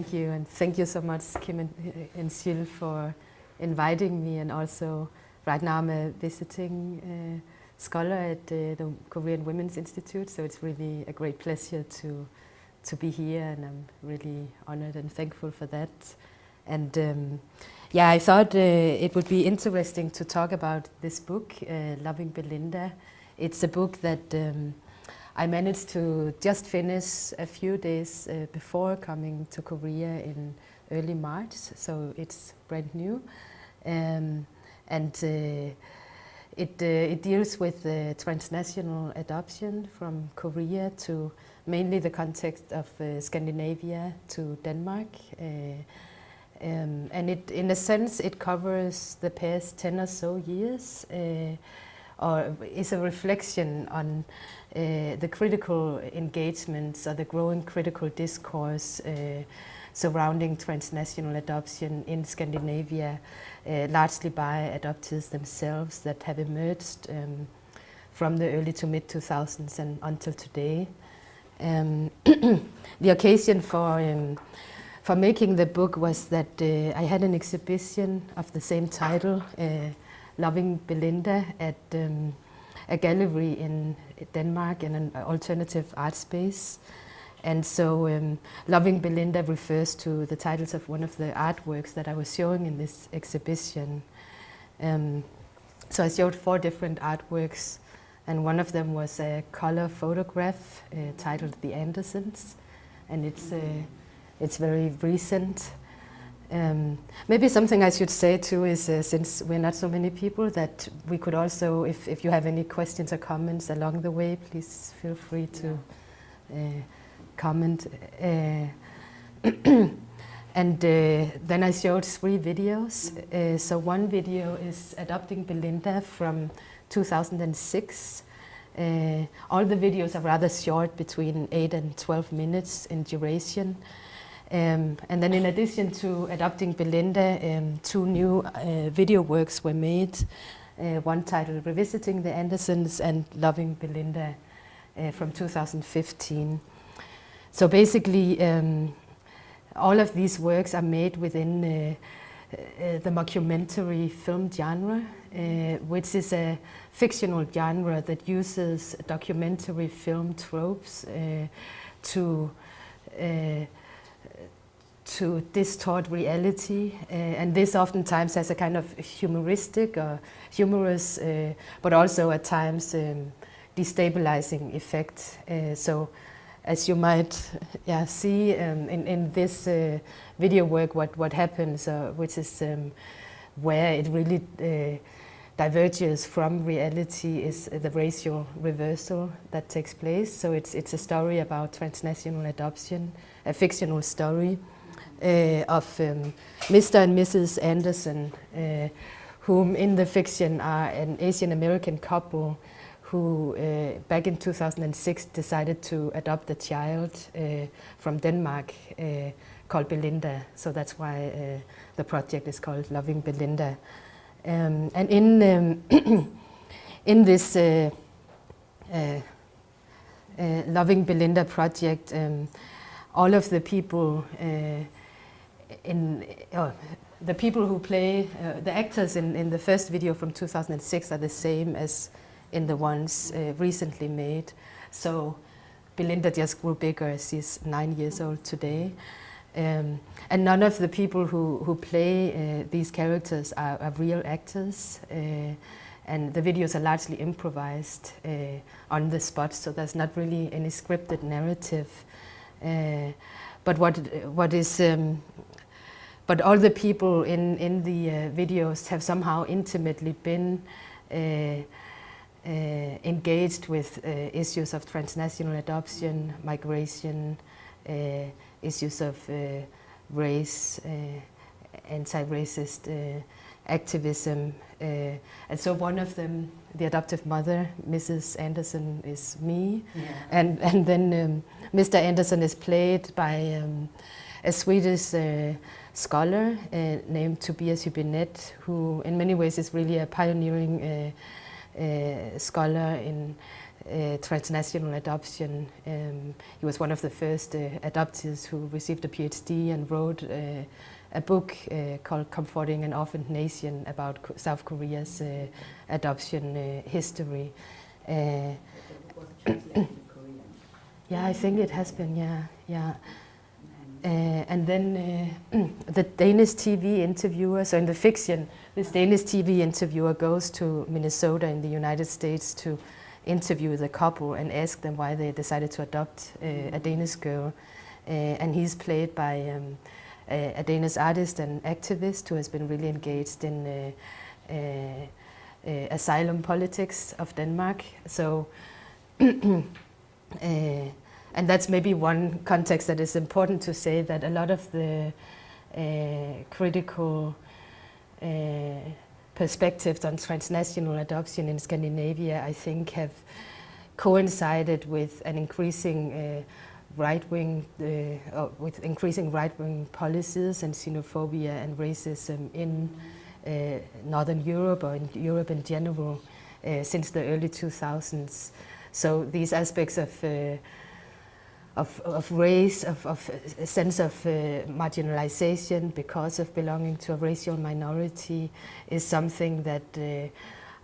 thank you. And thank you so much, Kim and Sil, for inviting me. And also, right now I'm a visiting scholar at the Korean Women's Institute, so it's really a great pleasure to be here, and I'm really honored and thankful for that. And yeah, I thought it would be interesting to talk about this book, Loving Belinda. It's a book that I managed to just finish a few days before coming to Korea in early March, so it's brand new. It deals with transnational adoption from Korea to mainly the context of Scandinavia to Denmark. And in a sense, it covers the past 10 or so years, or is a reflection on the critical engagements or the growing critical discourse surrounding transnational adoption in Scandinavia, largely by adoptees themselves that have emerged from the early to mid-2000s and until today. The occasion for making the book was that I had an exhibition of the same title, Loving Belinda, at a gallery in Denmark in an alternative art space. And so Loving Belinda refers to the titles of one of the artworks that I was showing in this exhibition. So I showed 4 different artworks, and one of them was a color photograph titled The Andersons, and it's very recent. Maybe something I should say too is, since we're not so many people, that we could also, if you have any questions or comments along the way, please feel free to comment. And then I showed 3 videos. So one video is Adopting Belinda from 2006. All the videos are rather short, between 8 and 12 minutes in duration. And then in addition to Adopting Belinda, 2 new video works were made, one titled Revisiting the Andersons and Loving Belinda from 2015. So basically, all of these works are made within the mockumentary film genre, which is a fictional genre that uses documentary film tropes to distort reality, and this oftentimes has a kind of humoristic or humorous, but also at times destabilizing effect. So, as you might see in this video work, what happens, which is where it really diverges from reality, is the racial reversal that takes place. So it's a story about transnational adoption, a fictional story of Mr. and Mrs. Anderson, whom in the fiction are an Asian American couple who back in 2006 decided to adopt a child from Denmark called Belinda. So that's why the project is called Loving Belinda. And in this Loving Belinda project, all of the people the people who play, the actors in the first video from 2006 are the same as in the ones recently made. So Belinda just grew bigger. She's 9 years old today. And none of the people who play these characters are real actors. And the videos are largely improvised on the spot, so there's not really any scripted narrative. But but all the people in the videos have somehow intimately been engaged with issues of transnational adoption, migration, issues of race, anti-racist activism. And so one of them, the adoptive mother, Mrs. Anderson, is me. Yeah. And then Mr. Anderson is played by a Swedish scholar named Tobias Hübinette, who in many ways is really a pioneering scholar in Transnational Adoption. He was one of the first adoptees who received a PhD and wrote a book called Comforting an Orphaned Nation about South Korea's adoption history. Was it translated in Korean? Yeah, I think it has been, yeah. And then the Danish TV interviewer, so in the fiction, this Danish TV interviewer goes to Minnesota in the United States to interview the couple and ask them why they decided to adopt a Danish girl. And he's played by a Danish artist and activist who has been really engaged in asylum politics of Denmark. So, and that's maybe one context that is important to say, that a lot of the critical perspectives on transnational adoption in Scandinavia, I think, have coincided with an increasing right-wing policies and xenophobia and racism in Northern Europe, or in Europe in general, since the early 2000s. So these aspects of race, of a sense of marginalization because of belonging to a racial minority, is something that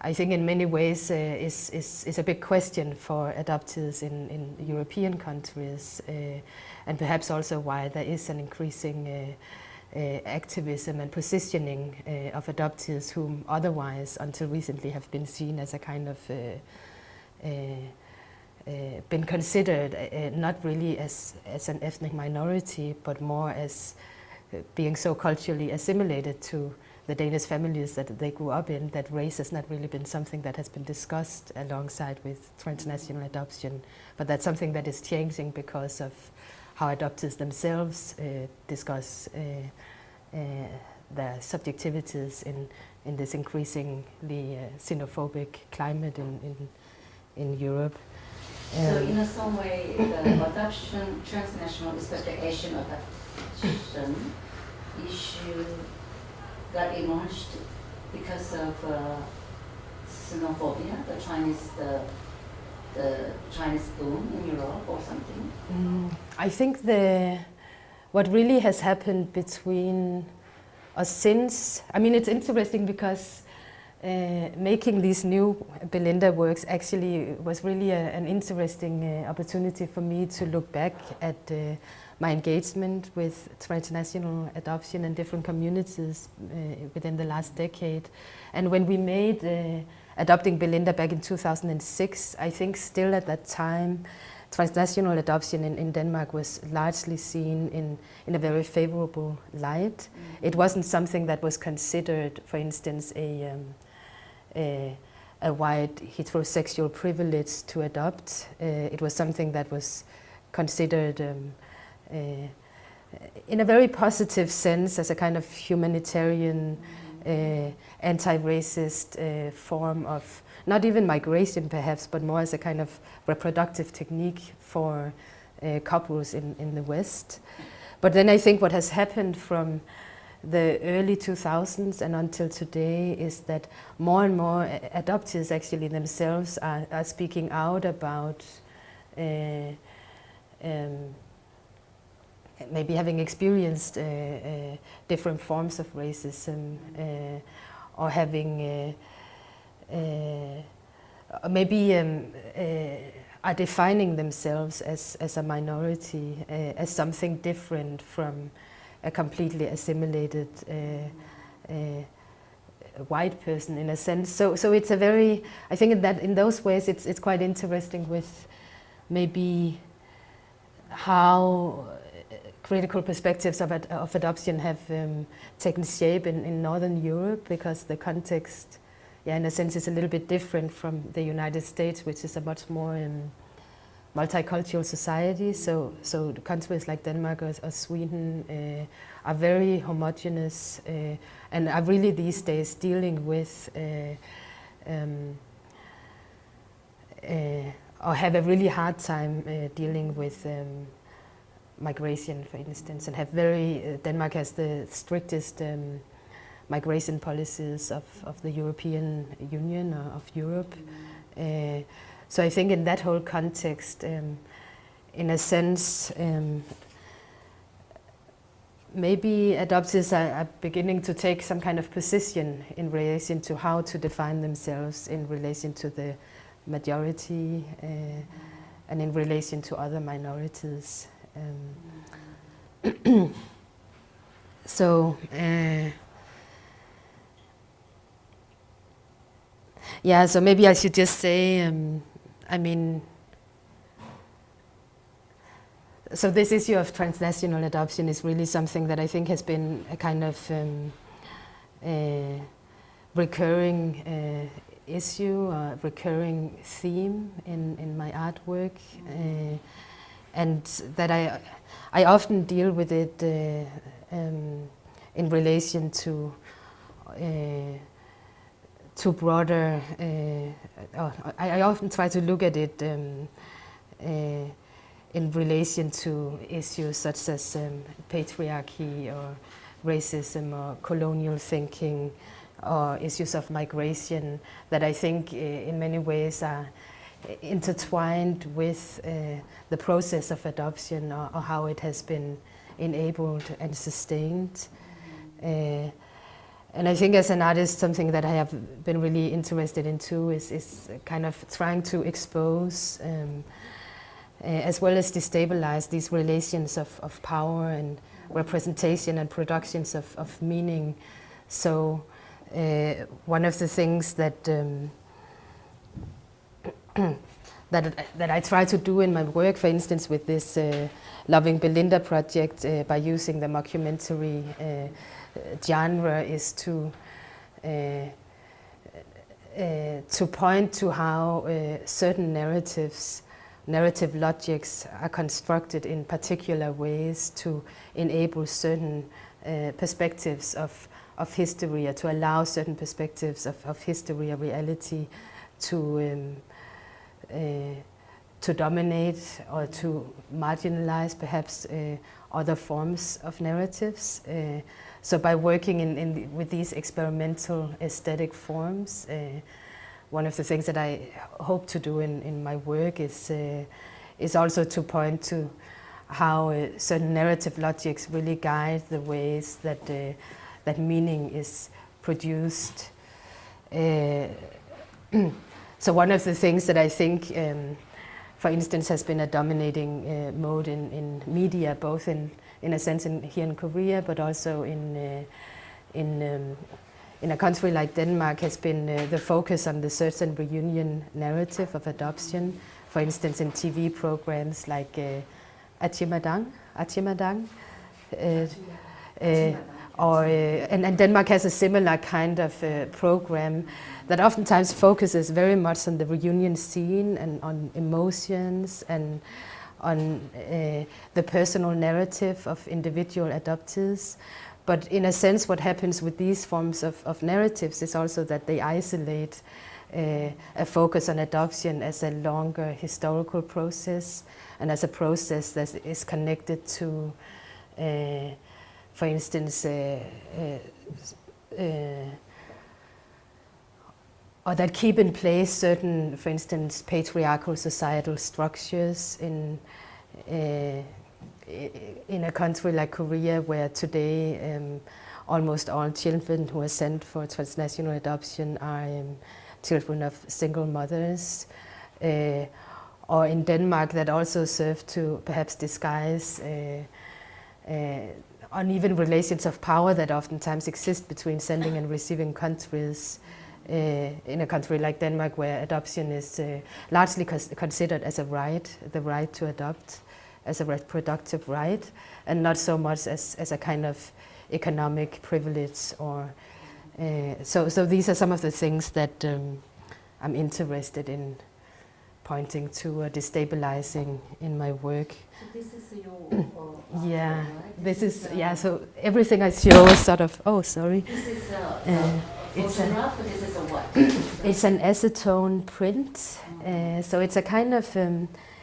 I think in many ways is a big question for adoptees in European countries, and perhaps also why there is an increasing activism and positioning of adoptees whom otherwise until recently have been seen as a kind of been considered not really as an ethnic minority, but more as being so culturally assimilated to the Danish families that they grew up in, that race has not really been something that has been discussed alongside with transnational adoption. But that's something that is changing because of how adoptees themselves discuss their subjectivities in this increasingly xenophobic climate in Europe. So in some way, the adoption, transnational, especially Asian adoption issue got emerged because of xenophobia, the Chinese boom in Europe or something? I think what really has happened between us since, I mean, it's interesting because making these new Belinda works actually was really an interesting opportunity for me to look back at my engagement with transnational adoption and different communities within the last decade. And when we made Adopting Belinda back in 2006, I think still at that time transnational adoption in Denmark was largely seen in a very favorable light. It wasn't something that was considered, for instance, a white heterosexual privilege to adopt. It was something that was considered in a very positive sense as a kind of humanitarian, anti-racist form of, not even migration perhaps, but more as a kind of reproductive technique for couples in the West. But then I think what has happened from the early 2000s and until today is that more and more adoptees actually themselves are speaking out about maybe having experienced different forms of racism, or having maybe are defining themselves as a minority, as something different from a completely assimilated white person in a sense. So it's a very, I think that in those ways it's quite interesting with maybe how critical perspectives of adoption have taken shape in Northern Europe, because the context, in a sense, is a little bit different from the United States, which is a much more multicultural society. So countries like Denmark or Sweden are very homogeneous and are really these days dealing with or have a really hard time dealing with migration, for instance, and have Denmark has the strictest migration policies of the European Union or of Europe. So I think in that whole context, in a sense, maybe adoptees are beginning to take some kind of position in relation to how to define themselves in relation to the majority and in relation to other minorities. So yeah, so maybe I should just say, I mean, so this issue of transnational adoption is really something that I think has been a kind of recurring issue, a recurring theme in my artwork, and that I often deal with it in relation to broader. I often try to look at it in relation to issues such as patriarchy or racism or colonial thinking or issues of migration that I think in many ways are intertwined with the process of adoption or how it has been enabled and sustained. And I think as an artist, something that I have been really interested in too is kind of trying to expose as well as destabilize these relations of power and representation and productions of meaning. So one of the things that that I try to do in my work, for instance, with this Loving Belinda project, by using the mockumentary genre, is to point to how certain narrative logics are constructed in particular ways to enable certain perspectives of history, or to allow certain perspectives of history or reality to dominate or to marginalize perhaps other forms of narratives. So by working with these experimental aesthetic forms, one of the things that I hope to do in my work is also to point to how certain narrative logics really guide the ways that that meaning is produced. So one of the things that I think, for instance, has been a dominating mode in media, both in a sense here in Korea, but also in a country like Denmark, has been the focus on the search and reunion narrative of adoption. For instance, in TV programs like Achimadang, and Denmark has a similar kind of program that oftentimes focuses very much on the reunion scene and on emotions and on the personal narrative of individual adoptees. But in a sense, what happens with these forms of narratives is also that they isolate a focus on adoption as a longer historical process and as a process that is connected to, for instance, or that keep in place certain, for instance, patriarchal societal structures in a country like Korea, where today almost all children who are sent for transnational adoption are children of single mothers, or in Denmark, that also serve to perhaps disguise uneven relations of power that oftentimes exist between sending and receiving countries. In a country like Denmark, where adoption is largely considered as a right, the right to adopt, as a reproductive right, and not so much as a kind of economic privilege. Or so these are some of the things that I'm interested in pointing to or destabilizing in my work. So this is your yeah, right? this is so everything I show is sort of, oh sorry. This is It's photograph, or this is a what? It's an acetone print, so it's a kind of,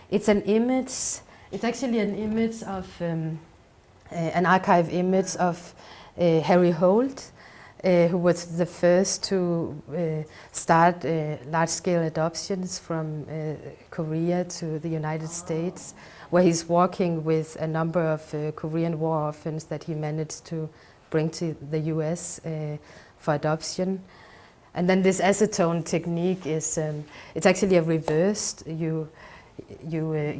it's an image, it's actually an image of, an archive image of Harry Holt, who was the first to start large-scale adoptions from Korea to the United States, where he's working with a number of Korean war orphans that he managed to bring to the US for adoption. And then this acetone technique is, it's actually a reversed. You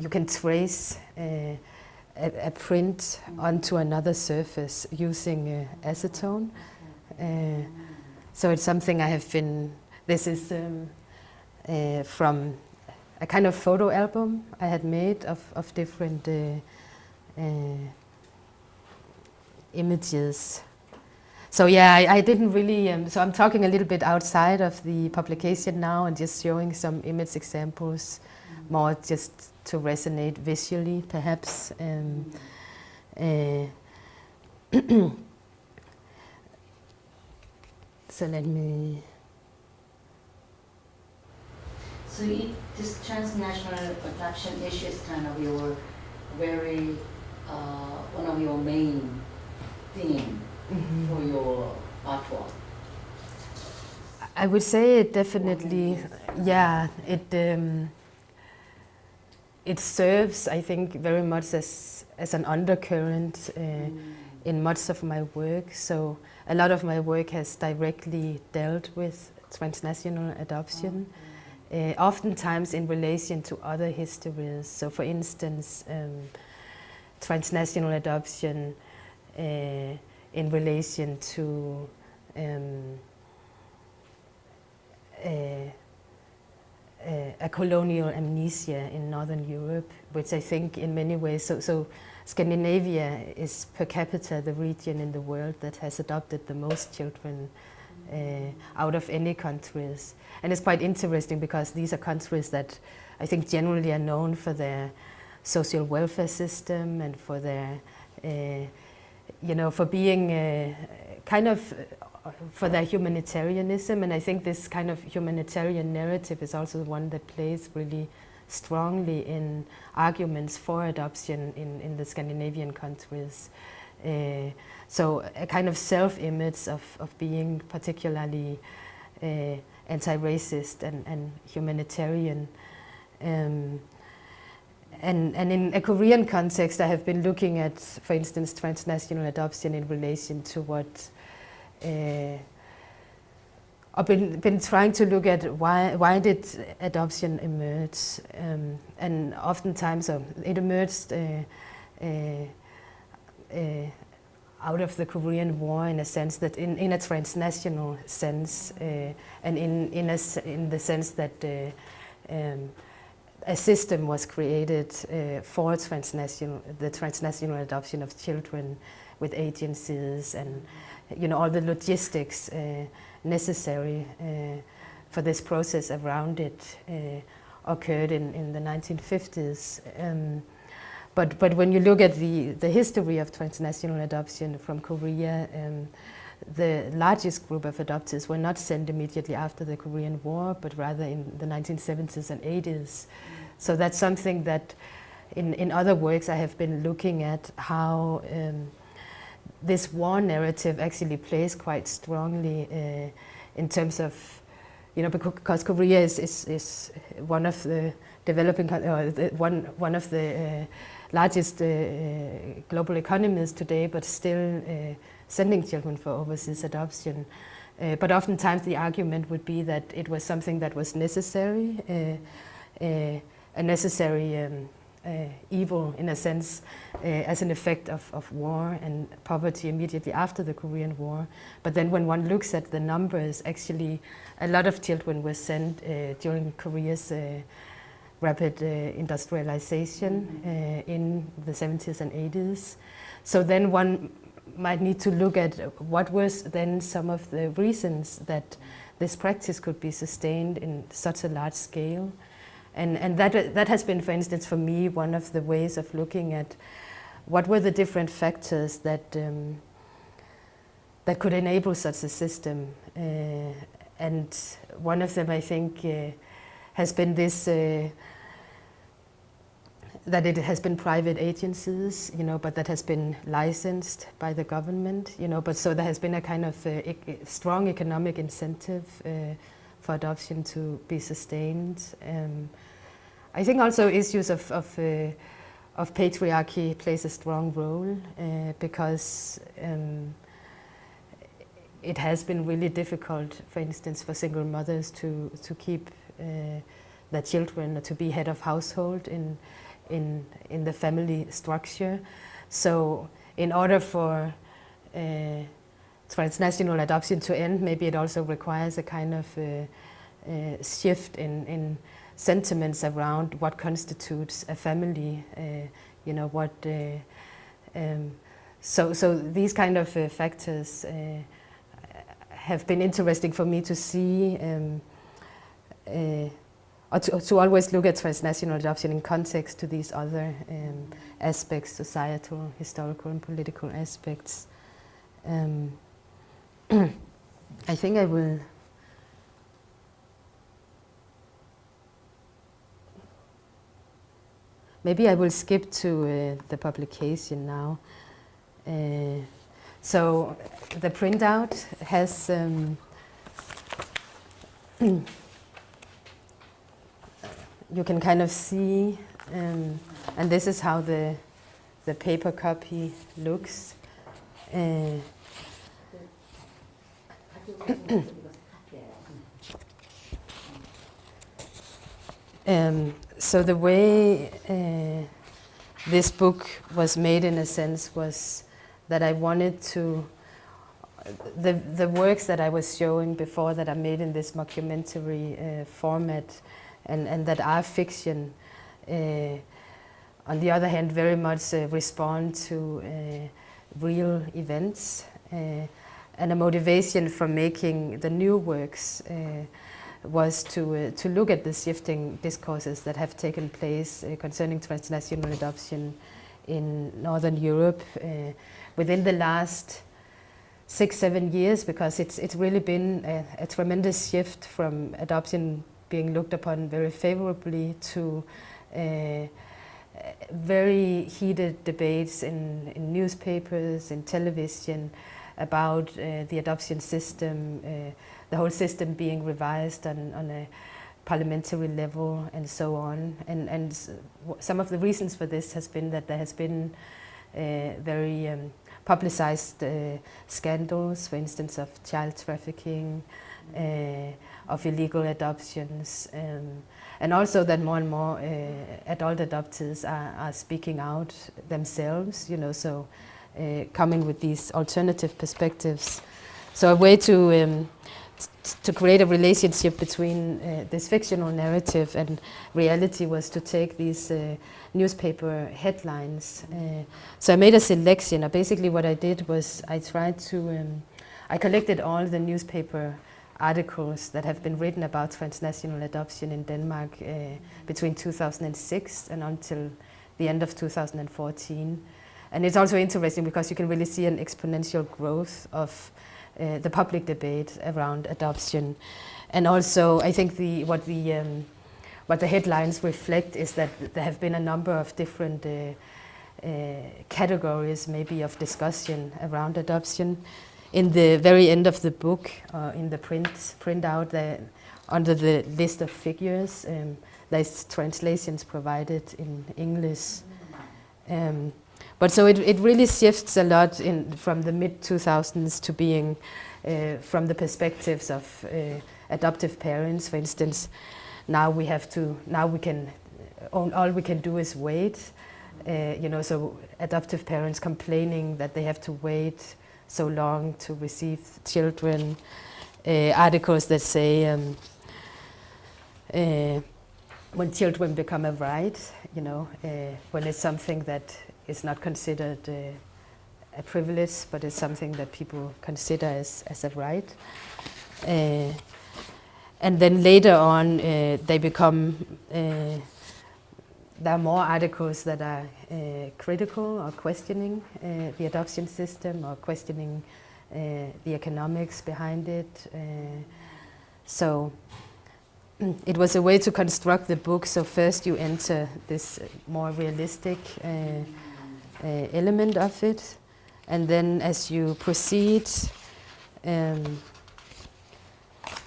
can trace a print onto another surface using acetone. So it's something I have been, this is from a kind of photo album I had made of different images. So yeah, I didn't really, so I'm talking a little bit outside of the publication now and just showing some image examples, more just to resonate visually perhaps. So let me... So this transnational adoption issue is kind of your very, one of your main theme for your artwork. I would say it definitely, yeah, it serves, I think, very much as an undercurrent in much of my work. So a lot of my work has directly dealt with transnational adoption, oftentimes in relation to other histories. So for instance, transnational adoption in relation to a colonial amnesia in Northern Europe, which I think in many ways, so Scandinavia is per capita the region in the world that has adopted the most children out of any countries. And it's quite interesting because these are countries that I think generally are known for their social welfare system and for their, you know, for being kind of for their humanitarianism. And I think this kind of humanitarian narrative is also one that plays really strongly in arguments for adoption in the Scandinavian countries. So a kind of self-image of being particularly anti-racist and humanitarian. And in a Korean context, I have been looking at, for instance, transnational adoption in relation to what I've been trying to look at why did adoption emerge, and oftentimes it emerged out of the Korean War, in a sense that in a transnational sense, and in the sense that a system was created for the transnational adoption of children with agencies and, you know, all the logistics necessary for this process around it occurred in the 1950s. But when you look at the history of transnational adoption from Korea, the largest group of adoptees were not sent immediately after the Korean War, but rather in the 1970s and 80s. So that's something that in other works I have been looking at, how this war narrative actually plays quite strongly in terms of, you know, because Korea is one of the developing, one of the largest global economies today, but still sending children for overseas adoption. But oftentimes the argument would be that it was something that was necessary, a necessary evil in a sense, as an effect of war and poverty immediately after the Korean War. But then when one looks at the numbers, actually a lot of children were sent during Korea's rapid industrialization in the 70s and 80s. So then one might need to look at what was then some of the reasons that this practice could be sustained in such a large scale. And that has been, for instance, for me, one of the ways of looking at what were the different factors that that could enable such a system. And one of them, I think, has been this that it has been private agencies, but that has been licensed by the government, but so there has been a kind of strong economic incentive for adoption to be sustained. I think also issues of patriarchy plays a strong role because it has been really difficult, for instance, for single mothers to keep their children or to be head of household in the family structure. So in order for transnational adoption to end, maybe it also requires a kind of shift in sentiments around what constitutes a family, so these kind of factors have been interesting for me to see, or to always look at transnational adoption in context to these other aspects, societal, historical and political aspects. I think I will maybe I will skip to the publication now. So the printout has you can kind of see, and this is how the paper copy looks. So the way this book was made, in a sense, was that I wanted to, the works that I was showing before that are made in this mockumentary format and that are fiction, on the other hand, very much respond to real events. And a motivation for making the new works was to look at the shifting discourses that have taken place concerning transnational adoption in Northern Europe within the last 6-7 years, because it's really been a tremendous shift from adoption being looked upon very favorably to very heated debates in newspapers, in television, about the adoption system, the whole system being revised on a parliamentary level and so on. And some of the reasons for this has been that there has been very publicized scandals, for instance, of child trafficking, of illegal adoptions, and also that more and more adult adopters are speaking out themselves, so coming with these alternative perspectives. So a way to create a relationship between this fictional narrative and reality was to take these newspaper headlines. So I made a selection. Basically what I did was I tried to, I collected all the newspaper articles that have been written about transnational adoption in Denmark between 2006 and until the end of 2014. And it's also interesting because you can really see an exponential growth of the public debate around adoption. And also, I think what the headlines reflect is that there have been a number of different categories, maybe, of discussion around adoption. In the very end of the book, in the printout, under the list of figures, there's translations provided in English. But so it really shifts a lot from the mid-2000s to being from the perspectives of adoptive parents. For instance, all we can do is wait. So adoptive parents complaining that they have to wait so long to receive children. Articles that say when children become a right, when it's something that is not considered a privilege, but it's something that people consider as a right. And then later on, they become, there are more articles that are critical or questioning the adoption system or questioning the economics behind it. So it was a way to construct the book. So first you enter this more realistic element of it, and then as you proceed,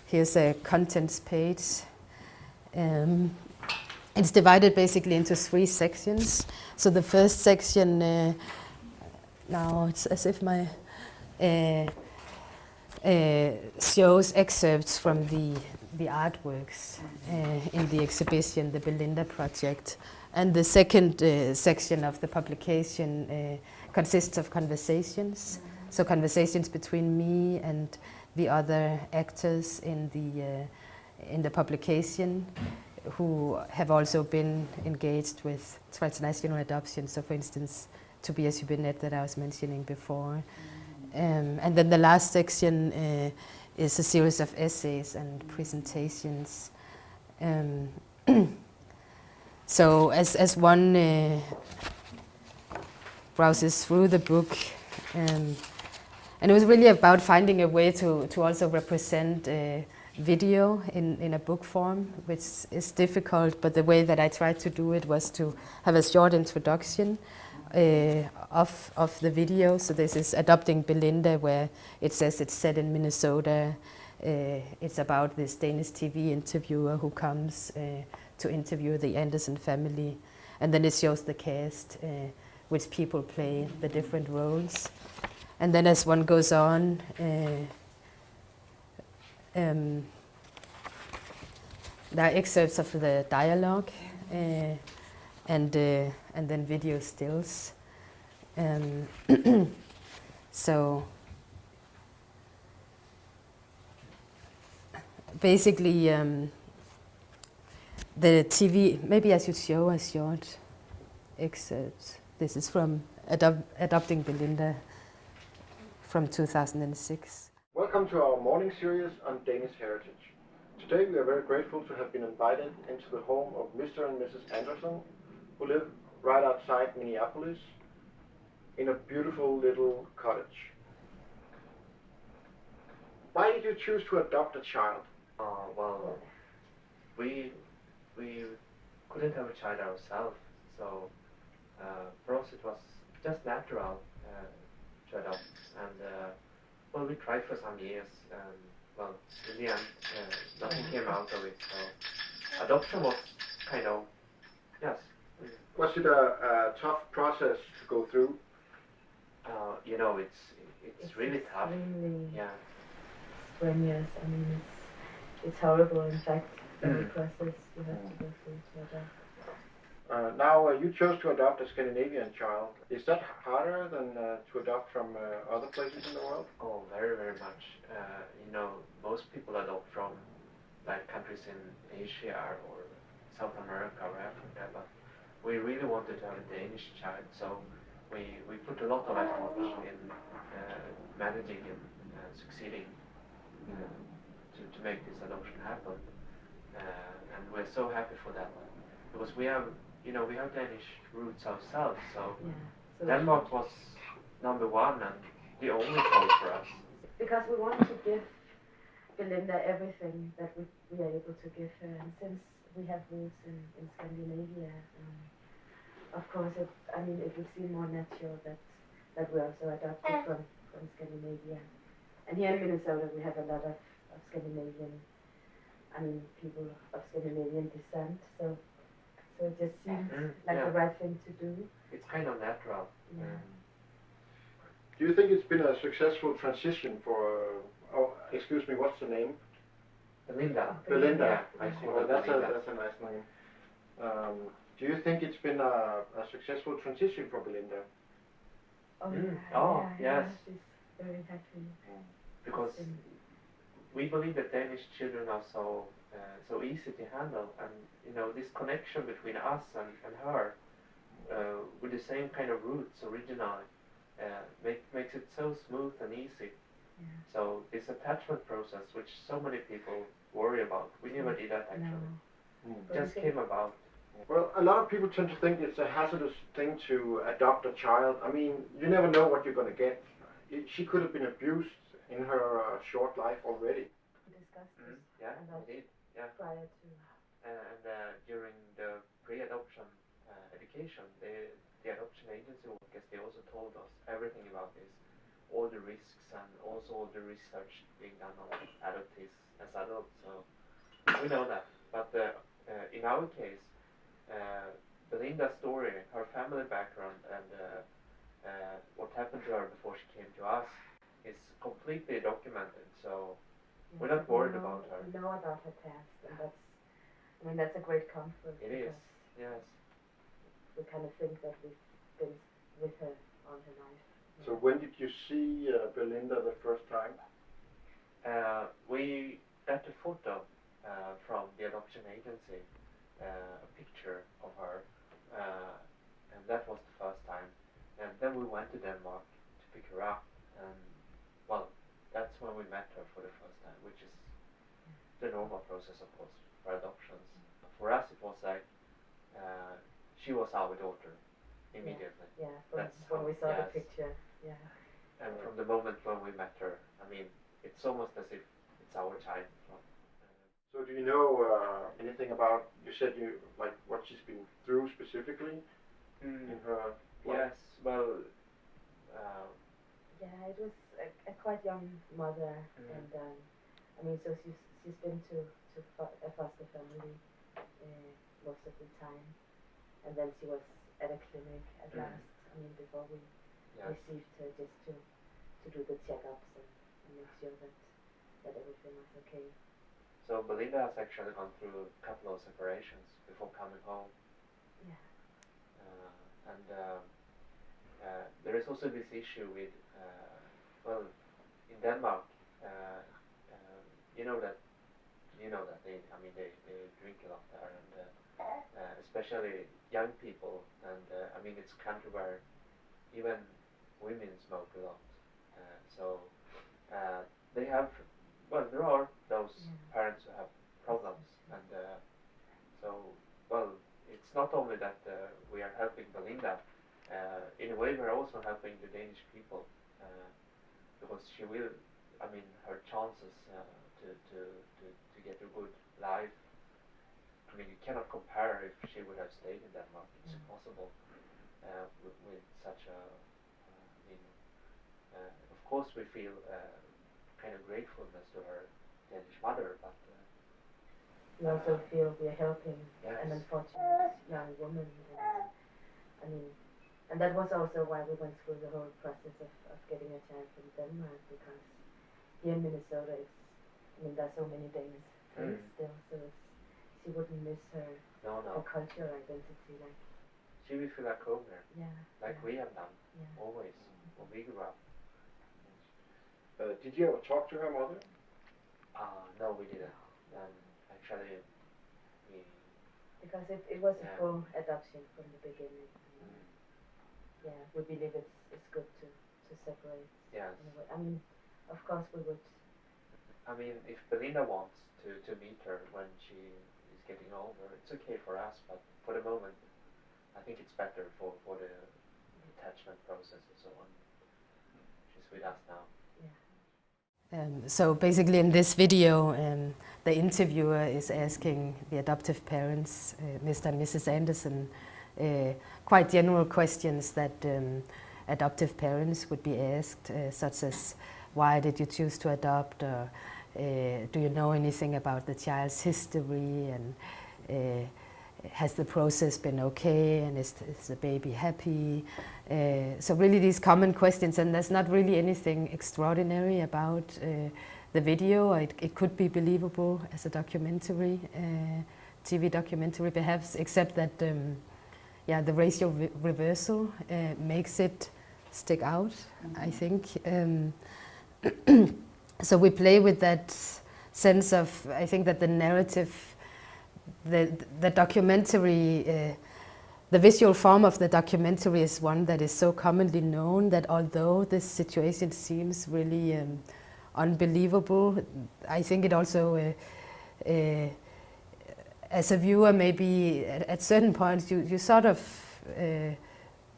here's a contents page. It's divided basically into 3 sections. So the first section, now it's as if my shows excerpts from the artworks in the exhibition, the Belinda project. And the second section of the publication consists of conversations. So conversations between me and the other actors in the publication, who have also been engaged with transnational adoption. So for instance, Tobias Hübinette that I was mentioning before. And then the last section is a series of essays and presentations. So as one browses through the book, and it was really about finding a way to also represent video in a book form, which is difficult, but the way that I tried to do it was to have a short introduction of the video. So this is Adopting Belinda, where it says it's set in Minnesota. It's about this Danish TV interviewer who comes to interview the Anderson family. And then it shows the cast, which people play the different roles. And then as one goes on, there are excerpts of the dialogue and then video stills. So basically, the TV, maybe I should show a short excerpt. This is from Adopting Belinda from 2006. Welcome to our morning series on Danish heritage. Today we are very grateful to have been invited into the home of Mr. and Mrs. Anderson, who live right outside Minneapolis in a beautiful little cottage. Why did you choose to adopt a child? Well, we couldn't have a child ourselves, so for us it was just natural to adopt, and well, we tried for some years, and well, in the end, nothing came out of it. So adoption was kind of, yes. Was it a tough process to go through? You know, it's really tough. Extremely Yeah. strenuous. I mean, it's horrible. In fact, the whole process you have to go through to adopt. Now you chose to adopt a Scandinavian child. Is that harder than to adopt from other places in the world? Oh, very, very much. You know, most people adopt from like countries in Asia or South America or Africa, but we really wanted to have a Danish child, so we put a lot of effort in managing and succeeding to make this adoption happen, and we're so happy for that, because we have Danish roots ourselves, so Denmark was number one and the only choice for us. Because we want to give Belinda everything that we are able to give her, and since we have roots in Scandinavia, of course, it would seem more natural that we also adopted from Scandinavia. And here in Minnesota, we have a lot of Scandinavian, people of Scandinavian descent, so it just seems like the right thing to do. It's kind of natural. Yeah. Do you think it's been a successful transition for, excuse me, what's the name? Belinda. Belinda. I see. Well, that's a nice name. Do you think it's been a successful transition for Belinda? Oh, Yes. She's very happy. Because we believe that Danish children are so easy to handle, and this connection between us and her with the same kind of roots originally makes it so smooth and easy. Yeah. So this attachment process, which so many people worry about, we never did that actually. No. It just came about. Well, a lot of people tend to think it's a hazardous thing to adopt a child. I mean, you never know what you're going to get. She could have been abused in her short life already. We discussed this. Yeah, indeed. Yeah. prior to. And during the pre-adoption education, the adoption agency workers, they also told us everything about this, all the risks and also all the research being done on adoptees as adults. So we know that. But in our case, Belinda's story, her family background, and what happened to her before she came to us is completely documented. So we're not worried about her. We know about her past, and that's a great comfort. It is, yes. We kind of think that we've been with her all her life. So when did you see Belinda the first time? We got a photo from the adoption agency, a picture of her, and that was the first time. And then we went to Denmark to pick her up, and well, that's when we met her for the first time, which is the normal process, of course, for adoptions. For us, it was like she was our daughter immediately. Yeah, That's when we saw yes. the picture. Yeah. And from the moment when we met her, I mean, it's almost as if it's our child. So do you know anything about, you said you, like what she's been through specifically in her life? Yes, well... yeah, it was a quite young mother, and I mean, so she's been to a foster family most of the time, and then she was at a clinic at last. I mean, before we received her, just to do the checkups and make sure that everything was okay. So Belinda has actually gone through a couple of separations before coming home. Yeah. And there is also this issue with, well, in Denmark, you know that they drink a lot there, and especially young people, and I mean it's a country where even women smoke a lot, so they have, well, there are those parents who have problems, and so, well, it's not only that we are helping Belinda, in a way we're also helping the Danish people, because she will, I mean, her chances to get a good life, I mean, you cannot compare if she would have stayed in Denmark. It's impossible with such a, I mean, of course we feel kind of gratefulness to her Danish mother, but we also feel we are helping yes. an unfortunate young woman, and I mean, and that was also why we went through the whole process of getting a child from Denmark, because here in Minnesota, there's so many Danish friends still, so she wouldn't miss her cultural identity. Like she will feel like home there, like we have done always when we grew up. Did you ever talk to her mother? No, we didn't. Actually, because it was a full adoption from the beginning. Yeah, we believe it's good to separate. Yes. I mean, of course we would. I mean, if Belinda wants to meet her when she is getting older, it's okay for us, but for the moment, I think it's better for the attachment process and so on. She's with us now. So basically in this video, the interviewer is asking the adoptive parents, Mr. and Mrs. Anderson, quite general questions that adoptive parents would be asked, such as, why did you choose to adopt, or do you know anything about the child's history, and has the process been okay, and is the baby happy? So really these common questions, and there's not really anything extraordinary about the video. It could be believable as a documentary, TV documentary perhaps, except that the racial reversal makes it stick out, I think. So we play with that sense of, I think that the narrative, the documentary, the visual form of the documentary is one that is so commonly known that although this situation seems really unbelievable, I think it also, as a viewer, maybe at certain points you sort of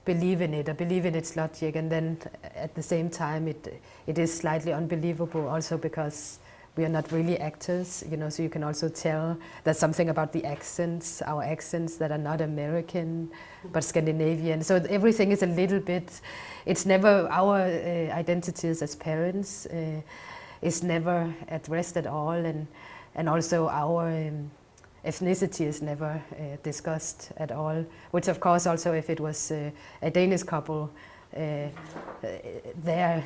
believe in it, or believe in its logic, and then at the same time it is slightly unbelievable also because we are not really actors, you know, so you can also tell there's something about the accents, our accents that are not American, but Scandinavian. So everything is a little bit, it's never, our identities as parents is never addressed at all, and also our ethnicity is never discussed at all, which of course also if it was a Danish couple, their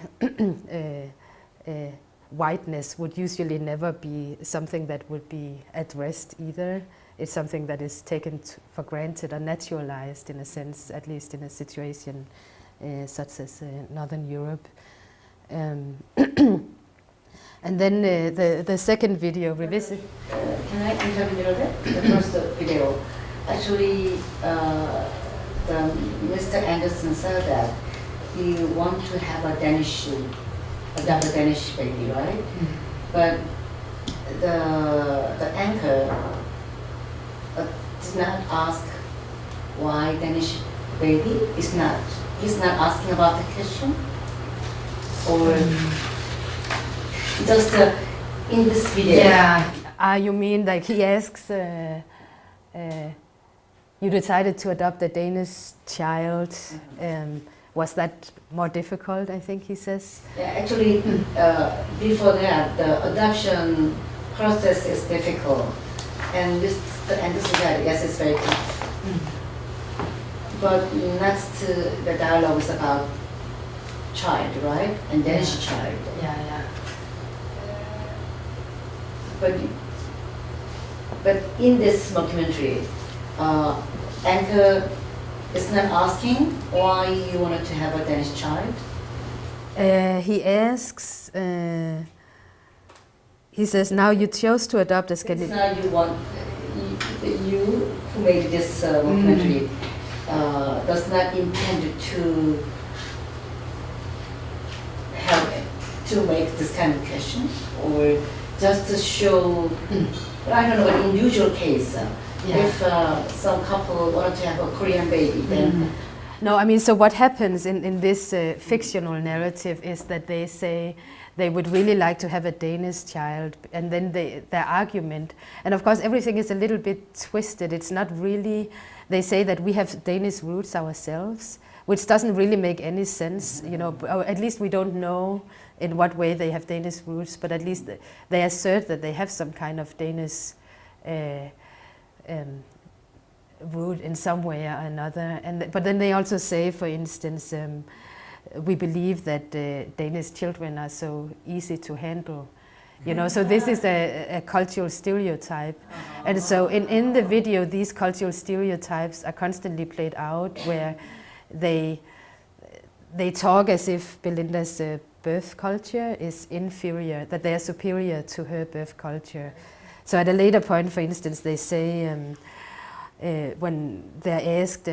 whiteness would usually never be something that would be addressed either. It's something that is taken for granted or naturalized in a sense, at least in a situation such as Northern Europe. And then the second video, revisit. Can I interrupt a little bit? The first video, actually, Mr. Anderson said that he want to have a adopt a Danish baby, right? Mm. But the anchor did not ask why Danish baby. He's not asking about the question, or just in this video. Yeah. You mean like he asks, you decided to adopt a Danish child. Was that more difficult, I think he says? Yeah, actually, before that, the adoption process is difficult. And this said, yes, it's very tough. But next to the dialogue is about child, right? And Danish child. Yeah. But in this documentary, Anchor is not asking why you wanted to have a Danish child. He asks, he says, now you chose to adopt a Scandinavian. Now you who made this documentary does not intend to help to make this kind of question, or just to show, I don't know, an unusual case. If some couple wanted to have a Korean baby, then... No, I mean, so what happens in this fictional narrative is that they say they would really like to have a Danish child, and then their argument, and of course everything is a little bit twisted. It's not really, they say that we have Danish roots ourselves, which doesn't really make any sense, you know, or at least we don't know in what way they have Danish roots, but at least they assert that they have some kind of Danish root in some way or another. But then they also say, for instance, we believe that Danish children are so easy to handle. You know, so this is a cultural stereotype. And so in the video, these cultural stereotypes are constantly played out, where they talk as if Belinda's birth culture is inferior, that they are superior to her birth culture. So at a later point, for instance, they say, when they're asked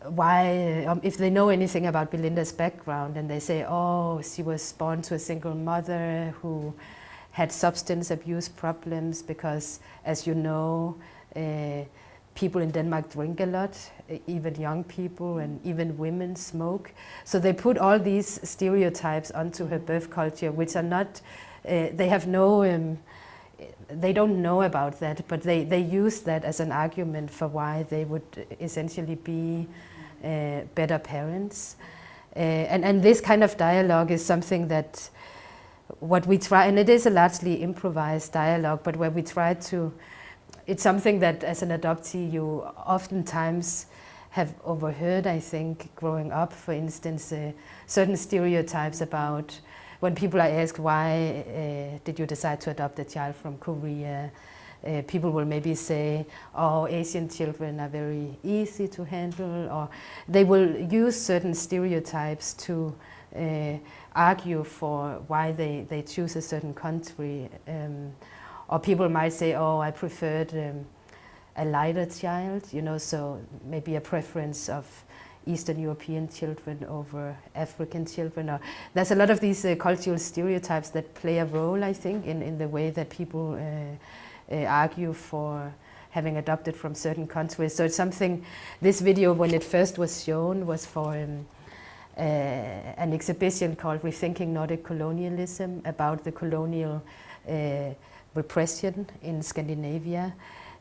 why, if they know anything about Belinda's background, and they say, oh, she was born to a single mother who had substance abuse problems because, as you know, people in Denmark drink a lot, even young people and even women smoke. So they put all these stereotypes onto her birth culture, which are not, they have no, they don't know about that, but they use that as an argument for why they would essentially be better parents. And this kind of dialogue is something that what we try, and it is a largely improvised dialogue, but where we try to, it's something that as an adoptee you oftentimes have overheard, I think, growing up. For instance, certain stereotypes about when people are asked why did you decide to adopt a child from Korea, people will maybe say, oh, Asian children are very easy to handle, or they will use certain stereotypes to argue for why they choose a certain country. Or people might say, oh, I preferred a lighter child, you know, so maybe a preference of Eastern European children over African children. Or there's a lot of these cultural stereotypes that play a role, I think, in the way that people argue for having adopted from certain countries. So it's something, this video, when it first was shown, was for an exhibition called Rethinking Nordic Colonialism about the colonial repression in Scandinavia.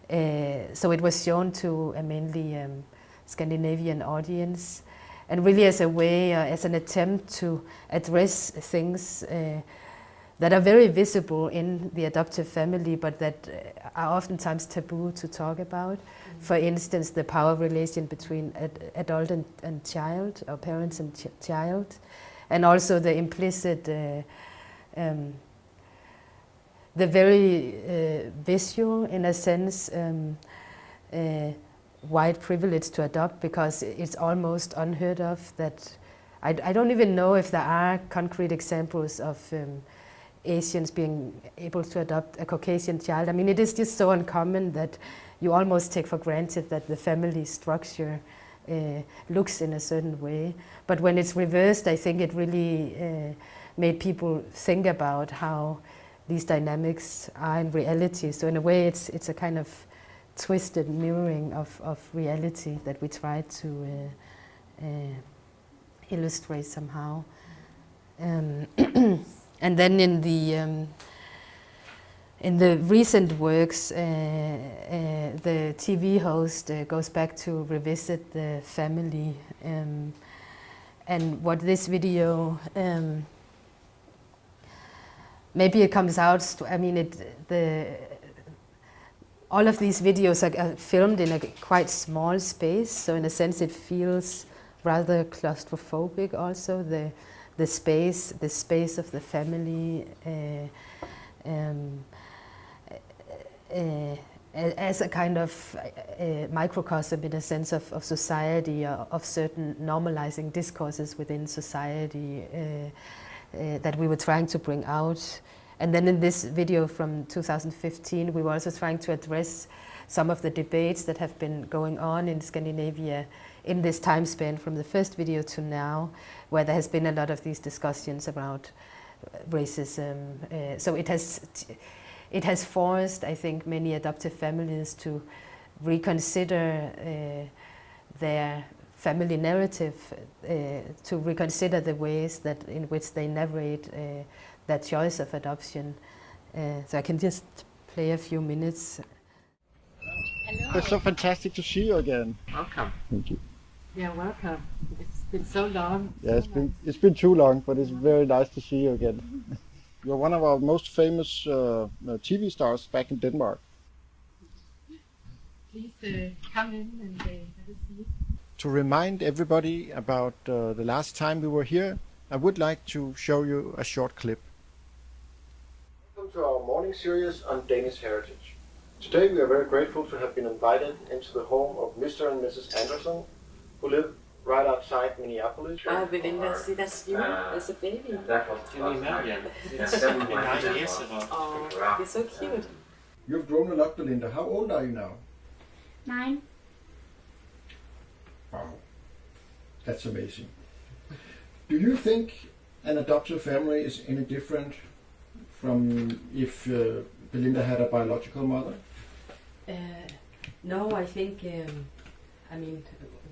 So it was shown to a mainly Scandinavian audience, and really as a way, as an attempt to address things that are very visible in the adoptive family, but that are oftentimes taboo to talk about. For instance, the power relation between adult and child, or parents and child, and also the implicit, the very visual, in a sense, white privilege to adopt, because it's almost unheard of that. I don't even know if there are concrete examples of Asians being able to adopt a Caucasian child. I mean, it is just so uncommon that you almost take for granted that the family structure looks in a certain way. But when it's reversed, I think it really made people think about how these dynamics are in reality. So in a way, it's a kind of twisted mirroring of reality that we try to illustrate somehow. And then in the recent works, the TV host goes back to revisit the family, and what this video, maybe it comes out. I mean, all of these videos are filmed in a quite small space, so in a sense it feels rather claustrophobic. Also, the space of the family as a kind of microcosm, in a sense, of society, of certain normalizing discourses within society that we were trying to bring out. And then in this video from 2015, we were also trying to address some of the debates that have been going on in Scandinavia in this time span from the first video to now, where there has been a lot of these discussions about racism. So it has forced, I think, many adoptive families to reconsider their family narrative, to reconsider the ways that in which they narrate that choice of adoption. So I can just play a few minutes. Hello. It's so fantastic to see you again. Welcome. Thank you. Yeah, welcome. It's been so long. Yeah, it's been too long, but it's very nice to see you again. You're one of our most famous TV stars back in Denmark. Please come in and have a seat. To remind everybody about the last time we were here, I would like to show you a short clip. Welcome to our morning series on Danish heritage. Today we are very grateful to have been invited into the home of Mr. and Mrs. Anderson, who live right outside Minneapolis. Belinda, see that's you as a baby. Can you imagine? It's 9 years ago. Oh, you're so cute. You've grown a lot, Belinda. How old are you now? 9. Wow, that's amazing. Do you think an adoptive family is any different from if Belinda had a biological mother? No, I think, I mean,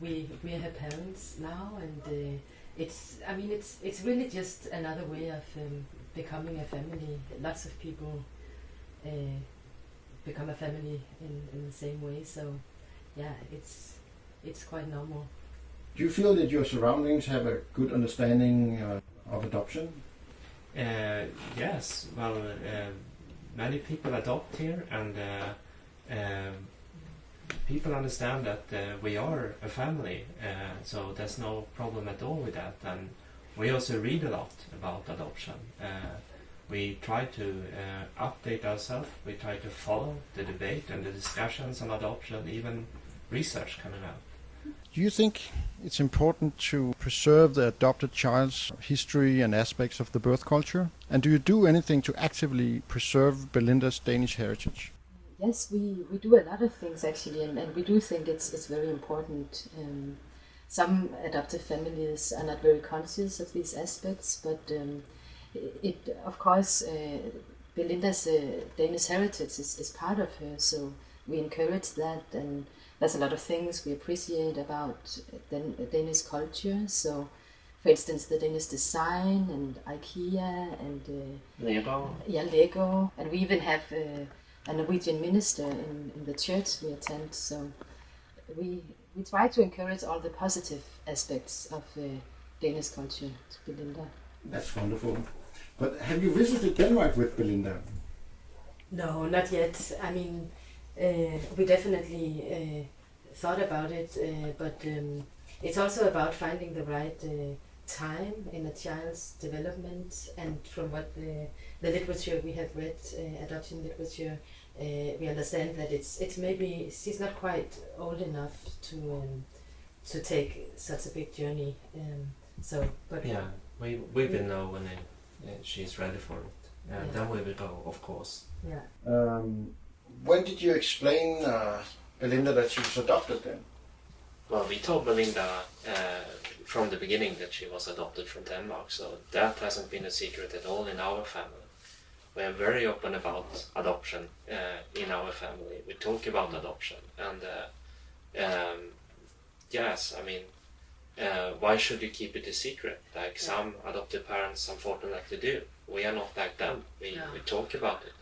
we are her parents now, and it's really just another way of becoming a family. Lots of people become a family in the same way, so yeah, it's quite normal. Do you feel that your surroundings have a good understanding of adoption? Yes, well, many people adopt here, and people understand that we are a family, so there's no problem at all with that. And we also read a lot about adoption. We try to update ourselves, we try to follow the debate and the discussions on adoption, even research coming out. Do you think it's important to preserve the adopted child's history and aspects of the birth culture? And do you do anything to actively preserve Belinda's Danish heritage? Yes, we do a lot of things actually, and we do think it's very important. Some adoptive families are not very conscious of these aspects, but it of course, Belinda's Danish heritage is part of her, so we encourage that, and there's a lot of things we appreciate about Danish culture. So, for instance, the Danish design and IKEA and Lego. And we even have a Norwegian minister in the church we attend. So we try to encourage all the positive aspects of Danish culture to Belinda. That's wonderful. But have you visited Denmark with Belinda? No, not yet. I mean, we definitely thought about it, but it's also about finding the right time in a child's development. And from what the literature we have read, adoption literature, we understand that it's maybe she's not quite old enough to take such a big journey. But yeah, we will know when she's ready for it. Then we will go, of course. Yeah. When did you explain Belinda that she was adopted then? Well, we told Belinda from the beginning that she was adopted from Denmark, so that hasn't been a secret at all in our family. We are very open about adoption in our family. We talk about adoption, and yes, I mean, why should you keep it a secret? Like some adoptive parents unfortunately do. We are not like them. We talk about it.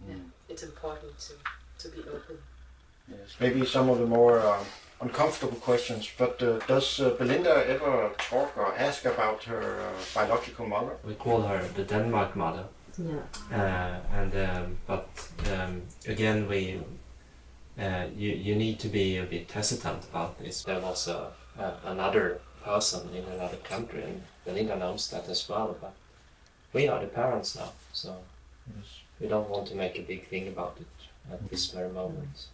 Yeah. It's important to be open. Yes. Maybe some of the more uncomfortable questions, but does Belinda ever talk or ask about her biological mother? We call her the Denmark mother. Yeah. But again, you need to be a bit hesitant about this. There was another person in another country, and Belinda knows that as well. But we are the parents now, so we don't want to make a big thing about it at this very moment.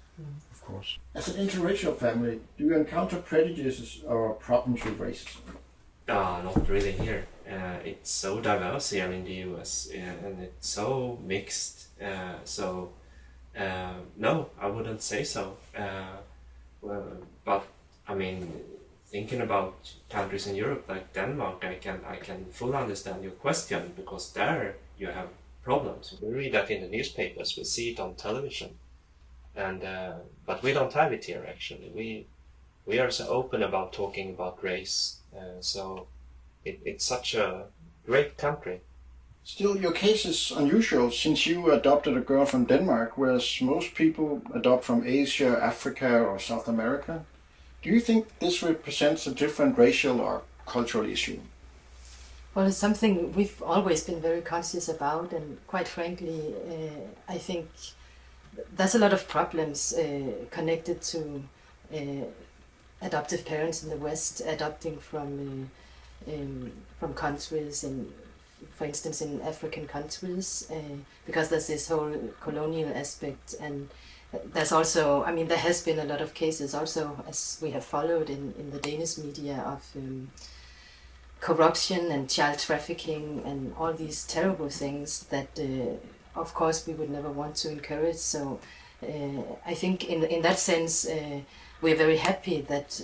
Of course. As an interracial family, do you encounter prejudices or problems with racism? Not really here. It's so diverse here in the US, and it's so mixed. No, I wouldn't say so. But I mean, thinking about countries in Europe like Denmark, I can fully understand your question, because there you have problems. We read that in the newspapers, we see it on television, and but we don't have it here actually. We are so open about talking about race, so it's such a great country. Still, your case is unusual since you adopted a girl from Denmark, whereas most people adopt from Asia, Africa or South America. Do you think this represents a different racial or cultural issue? Well, it's something we've always been very conscious about, and quite frankly, I think there's a lot of problems connected to adoptive parents in the West adopting from countries, for instance, in African countries, because there's this whole colonial aspect, and there's also, I mean, there has been a lot of cases also, as we have followed in the Danish media, of corruption and child trafficking and all these terrible things that, of course, we would never want to encourage. So I think in that sense, we're very happy that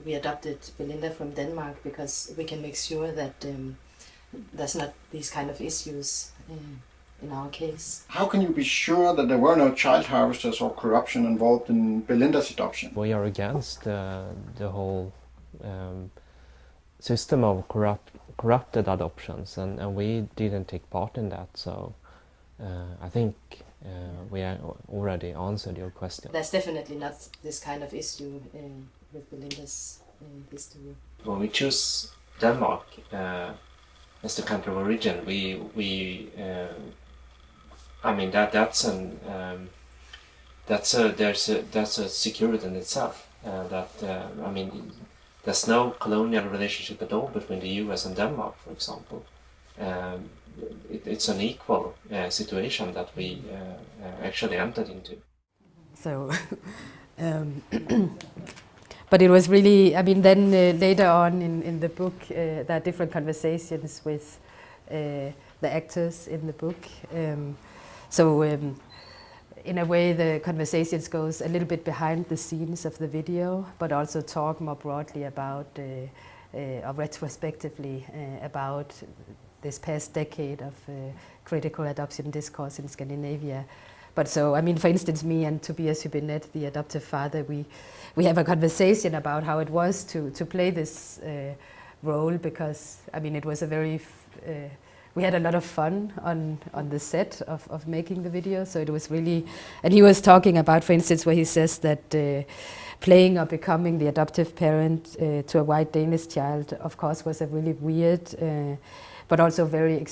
we adopted Belinda from Denmark, because we can make sure that there's not these kind of issues in our case. How can you be sure that there were no child harvesters or corruption involved in Belinda's adoption? We are against the whole system of corrupted adoptions, and we didn't take part in that. So I think we already answered your question. There's definitely not this kind of issue with Belinda's history. When we choose Denmark as the country of origin, I mean that's a security in itself. I mean, there's no colonial relationship at all between the US and Denmark, for example. It's an equal situation that we actually entered into. So, but it was really, I mean, then later on in the book, there are different conversations with the actors in the book. In a way, the conversations goes a little bit behind the scenes of the video, but also talk more broadly about, or retrospectively, about this past decade of critical adoption discourse in Scandinavia. But so, I mean, for instance, me and Tobias Hübinette, the adoptive father, we have a conversation about how it was to play this role because I mean it was a very we had a lot of fun on the set of making the video, so it was really, and he was talking about, for instance, where he says that playing or becoming the adoptive parent to a white Danish child, of course, was a really weird but also very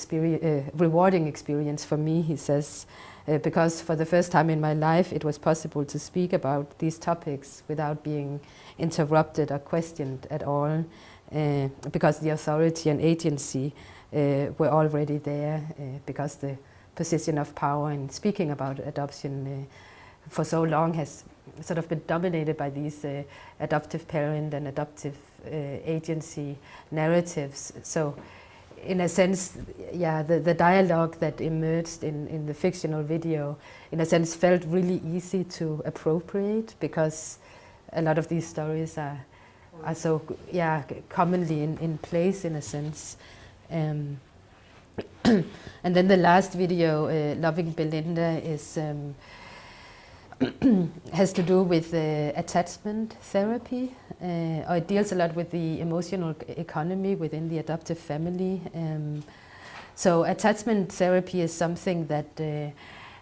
rewarding experience for me, he says, because for the first time in my life it was possible to speak about these topics without being interrupted or questioned at all, because the authority and agency were already there, because the position of power in speaking about adoption for so long has sort of been dominated by these adoptive parent and adoptive agency narratives. So in a sense, yeah, the dialogue that emerged in the fictional video, in a sense, felt really easy to appropriate because a lot of these stories are so, yeah, commonly in place, in a sense. And then the last video, Loving Belinda, is has to do with attachment therapy, or it deals a lot with the emotional economy within the adoptive family. So attachment therapy is something that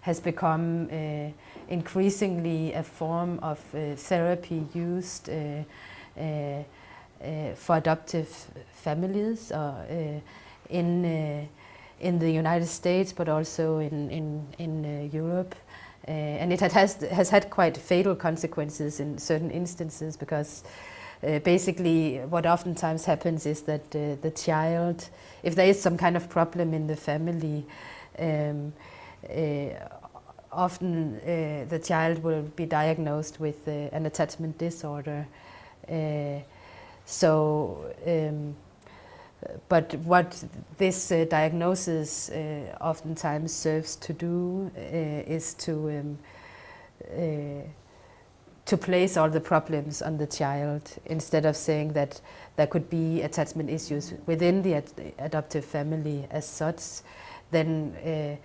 has become increasingly a form of therapy used for adoptive families in the United States, but also in Europe. And it has had quite fatal consequences in certain instances, because basically what oftentimes happens is that the child, if there is some kind of problem in the family, often the child will be diagnosed with an attachment disorder. But what this diagnosis oftentimes serves to do is to place all the problems on the child, instead of saying that there could be attachment issues within the adoptive family as such. Then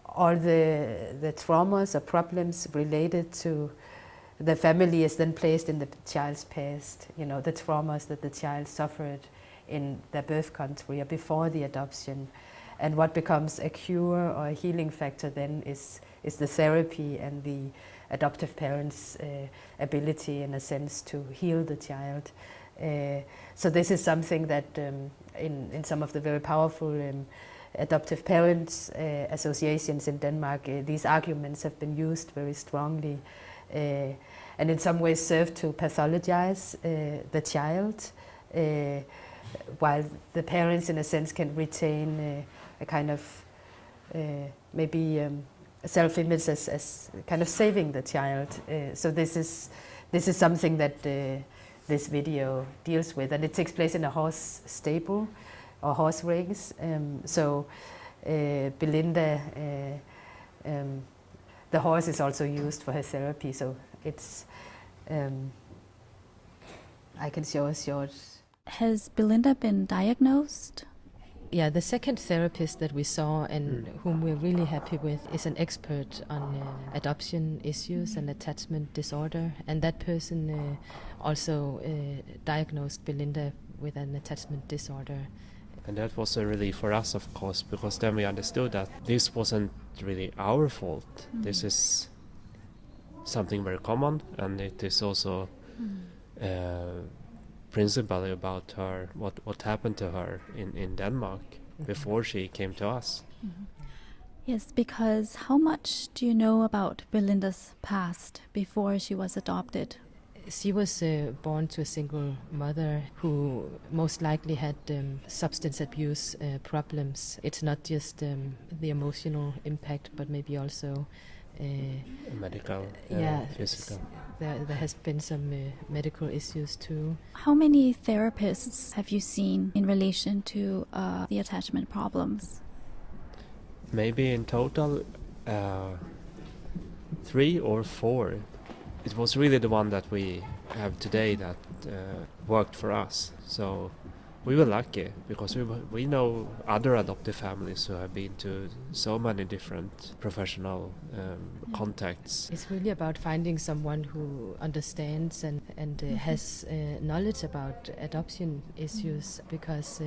all the traumas or problems related to the family is then placed in the child's past. You know, the traumas that the child suffered in their birth country or before the adoption. And what becomes a cure or a healing factor then is the therapy and the adoptive parent's ability, in a sense, to heal the child. So this is something that in some of the very powerful adoptive parents associations in Denmark, these arguments have been used very strongly, and in some ways serve to pathologize the child, while the parents, in a sense, can retain a kind of maybe self-image as kind of saving the child. So this is something that this video deals with, and it takes place in a horse stable or horse rings. So Belinda, the horse is also used for her therapy. So it's I can show a short. Has Belinda been diagnosed? Yeah, the second therapist that we saw and whom we're really happy with is an expert on adoption issues and attachment disorder, and that person also diagnosed Belinda with an attachment disorder. And that was a relief for us, of course, because then we understood that this wasn't really our fault. This is something very common, and it is also principally about her, what happened to her in Denmark before she came to us. Yes, because how much do you know about Belinda's past before she was adopted? She was born to a single mother who most likely had substance abuse problems. It's not just the emotional impact, but maybe also medical, physical. There has been some medical issues too. How many therapists have you seen in relation to the attachment problems? Maybe in total 3 or 4. It was really the one that we have today that worked for us. So we were lucky because we know other adoptive families who have been to so many different professional contacts. It's really about finding someone who understands and has knowledge about adoption issues, because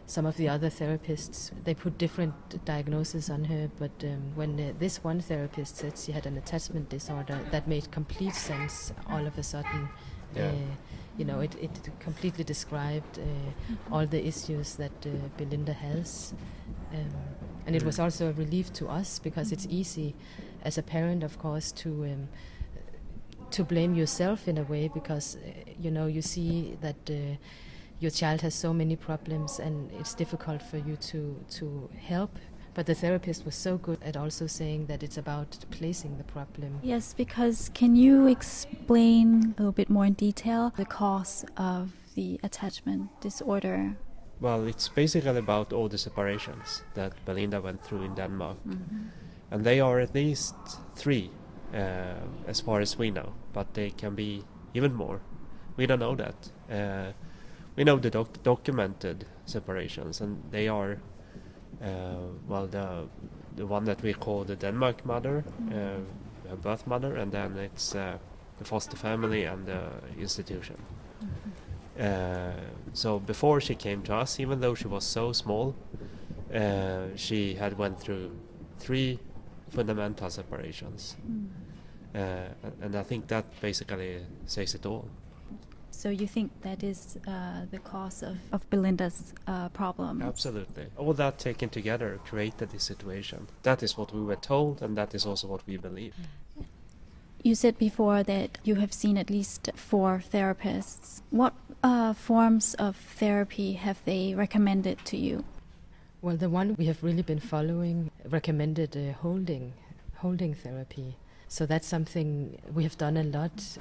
some of the other therapists, they put different diagnoses on her, but when this one therapist said she had an attachment disorder, that made complete sense all of a sudden. Yeah. It completely described all the issues that Belinda has. And it was also a relief to us, because it's easy as a parent, of course, to blame yourself in a way, because, you see that your child has so many problems and it's difficult for you to help. But the therapist was so good at also saying that it's about placing the problem. Yes, because can you explain a little bit more in detail the cause of the attachment disorder? Well, it's basically about all the separations that Belinda went through in Denmark. Mm-hmm. And they are at least 3, as far as we know, but they can be even more. We don't know that. We know the documented separations, and they are the one that we call the Denmark mother, her birth mother, and then it's the foster family and the institution. So before she came to us, even though she was so small, she had went through 3 fundamental separations, and I think that basically says it all. So you think that is the cause of Belinda's problem? Absolutely. All that taken together created this situation. That is what we were told, and that is also what we believe. You said before that you have seen at least 4 therapists. What forms of therapy have they recommended to you? Well, the one we have really been following recommended holding therapy. So that's something we have done a lot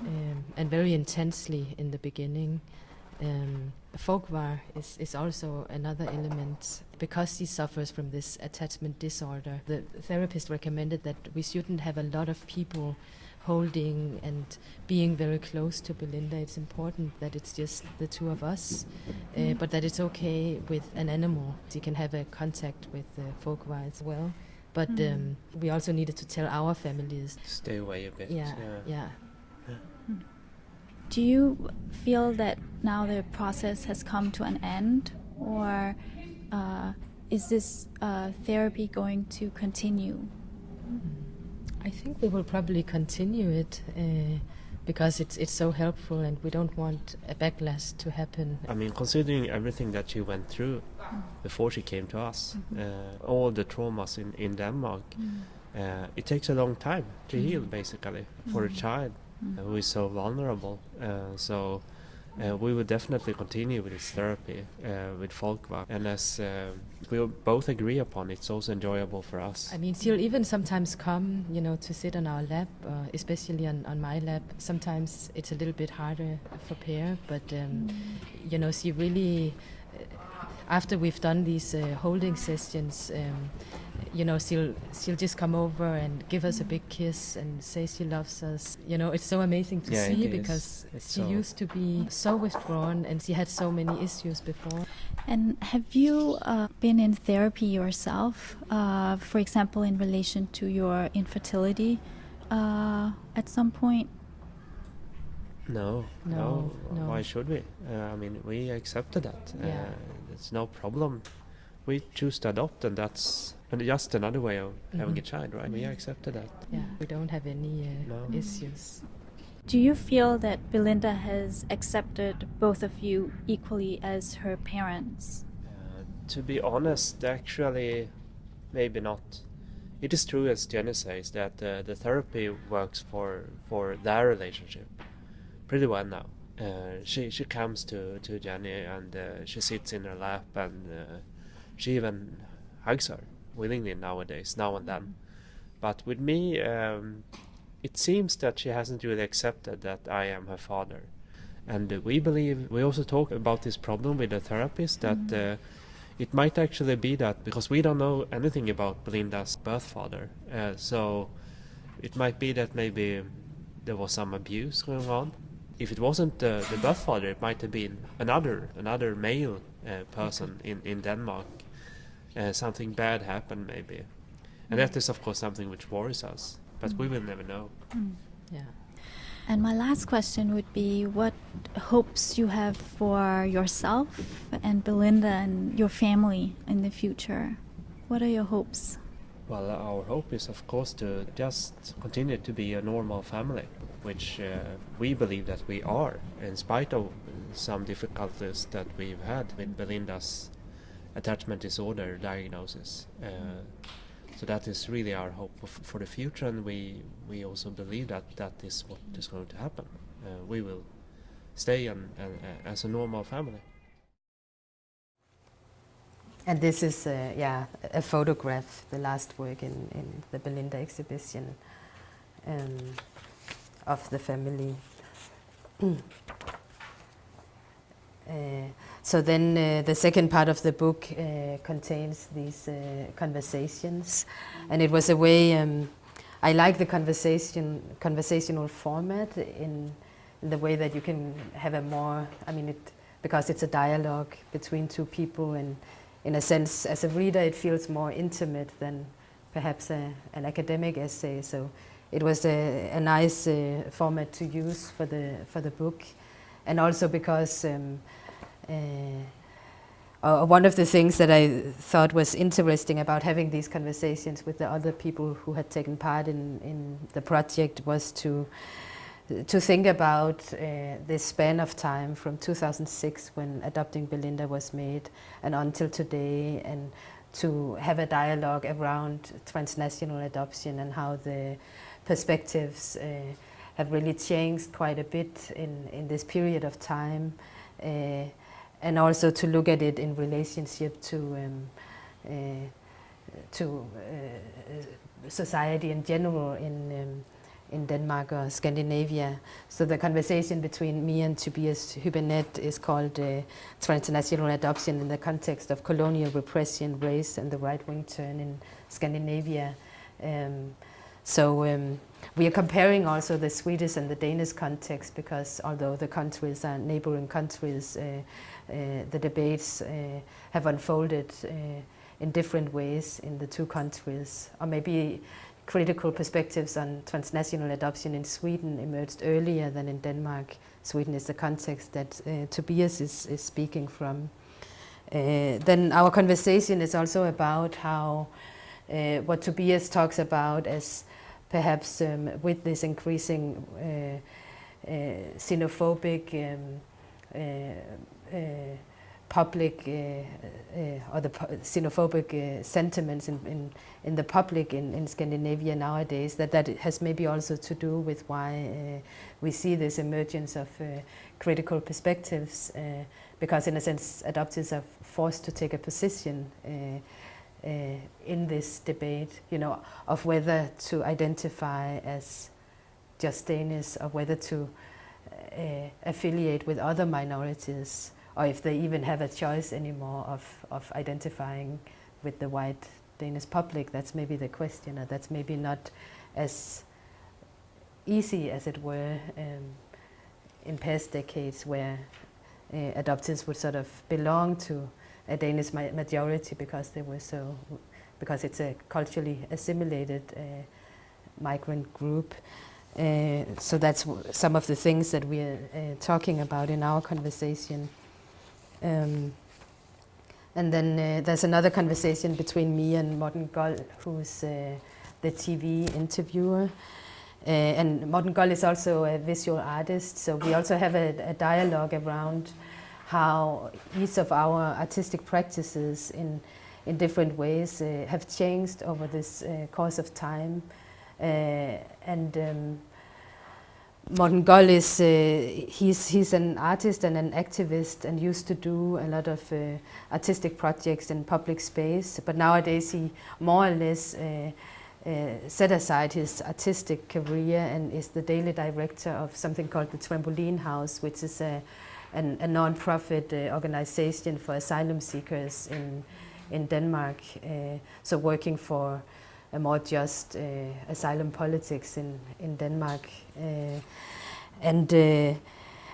and very intensely in the beginning. Ewha is also another element. Because he suffers from this attachment disorder, the therapist recommended that we shouldn't have a lot of people holding and being very close to Belinda. It's important that it's just the 2 of us, but that it's okay with an animal. You can have a contact with Ewha as well. But we also needed to tell our families. Stay away a bit. Yeah. Do you feel that now the process has come to an end, or is this therapy going to continue? I think we will probably continue it because it's so helpful, and we don't want a backlash to happen. I mean, considering everything that she went through before she came to us, all the traumas in Denmark, it takes a long time to heal, basically, for a child who is so vulnerable. So we will definitely continue with this therapy with Ewha. And as we both agree upon, it's also enjoyable for us. I mean, she'll even sometimes come, to sit on our lap, especially on my lap. Sometimes it's a little bit harder for Per, but, she really, after we've done these holding sessions, she'll just come over and give us a big kiss and say she loves us. It's so amazing to see, because she used to be so withdrawn and she had so many issues before. And have you been in therapy yourself, for example, in relation to your infertility at some point? No. Why should we? I mean, we accepted that. It's no problem. We choose to adopt, and that's just another way of having a child, right? We accepted that. Yeah, we don't have any issues. Do you feel that Belinda has accepted both of you equally as her parents? To be honest, actually, maybe not. It is true, as Jenny says, that the therapy works for their relationship pretty well now. She comes to Jenny and she sits in her lap, and she even hugs her willingly nowadays, now and then. But with me, it seems that she hasn't really accepted that I am her father. And we also talk about this problem with the therapist, that it might actually be that, because we don't know anything about Belinda's birth father, so it might be that maybe there was some abuse going on. If it wasn't the birth father, it might have been another male person in Denmark, something bad happened maybe. And that is of course something which worries us, but we will never know. Yeah. And my last question would be what hopes you have for yourself and Belinda and your family in the future. What are your hopes? Well, our hope is of course to just continue to be a normal family, which we believe that we are, in spite of some difficulties that we've had with Belinda's attachment disorder diagnosis. So that is really our hope for the future, and we also believe that is what is going to happen. We will stay as a normal family. And this is a photograph, the last work in the Belinda exhibition of the family. So then the second part of the book contains these conversations, and it was a way, I like the conversational format in the way that you can have a more, because it's a dialogue between two people, and in a sense, as a reader, it feels more intimate than perhaps an academic essay. So it was a nice format to use for the book, and also because one of the things that I thought was interesting about having these conversations with the other people who had taken part in the project was to think about this span of time from 2006 when Adopting Belinda was made and until today, and to have a dialogue around transnational adoption and how the perspectives have really changed quite a bit in this period of time, and also to look at it in relationship to society in general in Denmark or Scandinavia. So the conversation between me and Tobias Hübinette is called Transnational Adoption in the Context of Colonial Repression, Race and the Right-Wing Turn in Scandinavia. We are comparing also the Swedish and the Danish context, because although the countries are neighboring countries, the debates have unfolded in different ways in the two countries. Or maybe critical perspectives on transnational adoption in Sweden emerged earlier than in Denmark. Sweden is the context that Tobias is speaking from. Then our conversation is also about how what Tobias talks about as perhaps with this increasing xenophobic public or the xenophobic sentiments in the public in Scandinavia nowadays, that has maybe also to do with why we see this emergence of critical perspectives, because in a sense adoptees are forced to take a position in this debate, of whether to identify as just Danish or whether to affiliate with other minorities, or if they even have a choice anymore of identifying with the white Danish public. That's maybe the question, or that's maybe not as easy as it were in past decades, where adoptees would sort of belong to a Danish majority because it's a culturally assimilated migrant group. So that's some of the things that we are talking about in our conversation. And then there's another conversation between me and Morten Gold, who's the TV interviewer. And Morten Gold is also a visual artist, so we also have a dialogue around how each of our artistic practices in different ways have changed over this course of time. Morten Gold is he's an artist and an activist, and used to do a lot of artistic projects in public space, but nowadays he more or less set aside his artistic career and is the daily director of something called the Trampoline House, which is a non-profit organization for asylum seekers in Denmark, so working for a more just asylum politics in Denmark.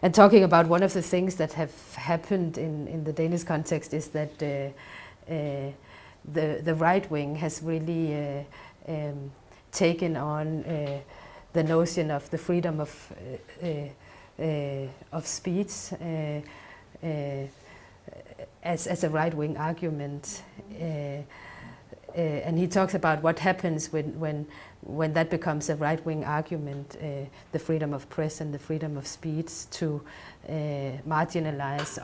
and talking about one of the things that have happened in the Danish context is that the right wing has really taken on the notion of the freedom of speech as a right wing argument, and he talks about what happens when that becomes a right wing argument, the freedom of press and the freedom of speech to marginalize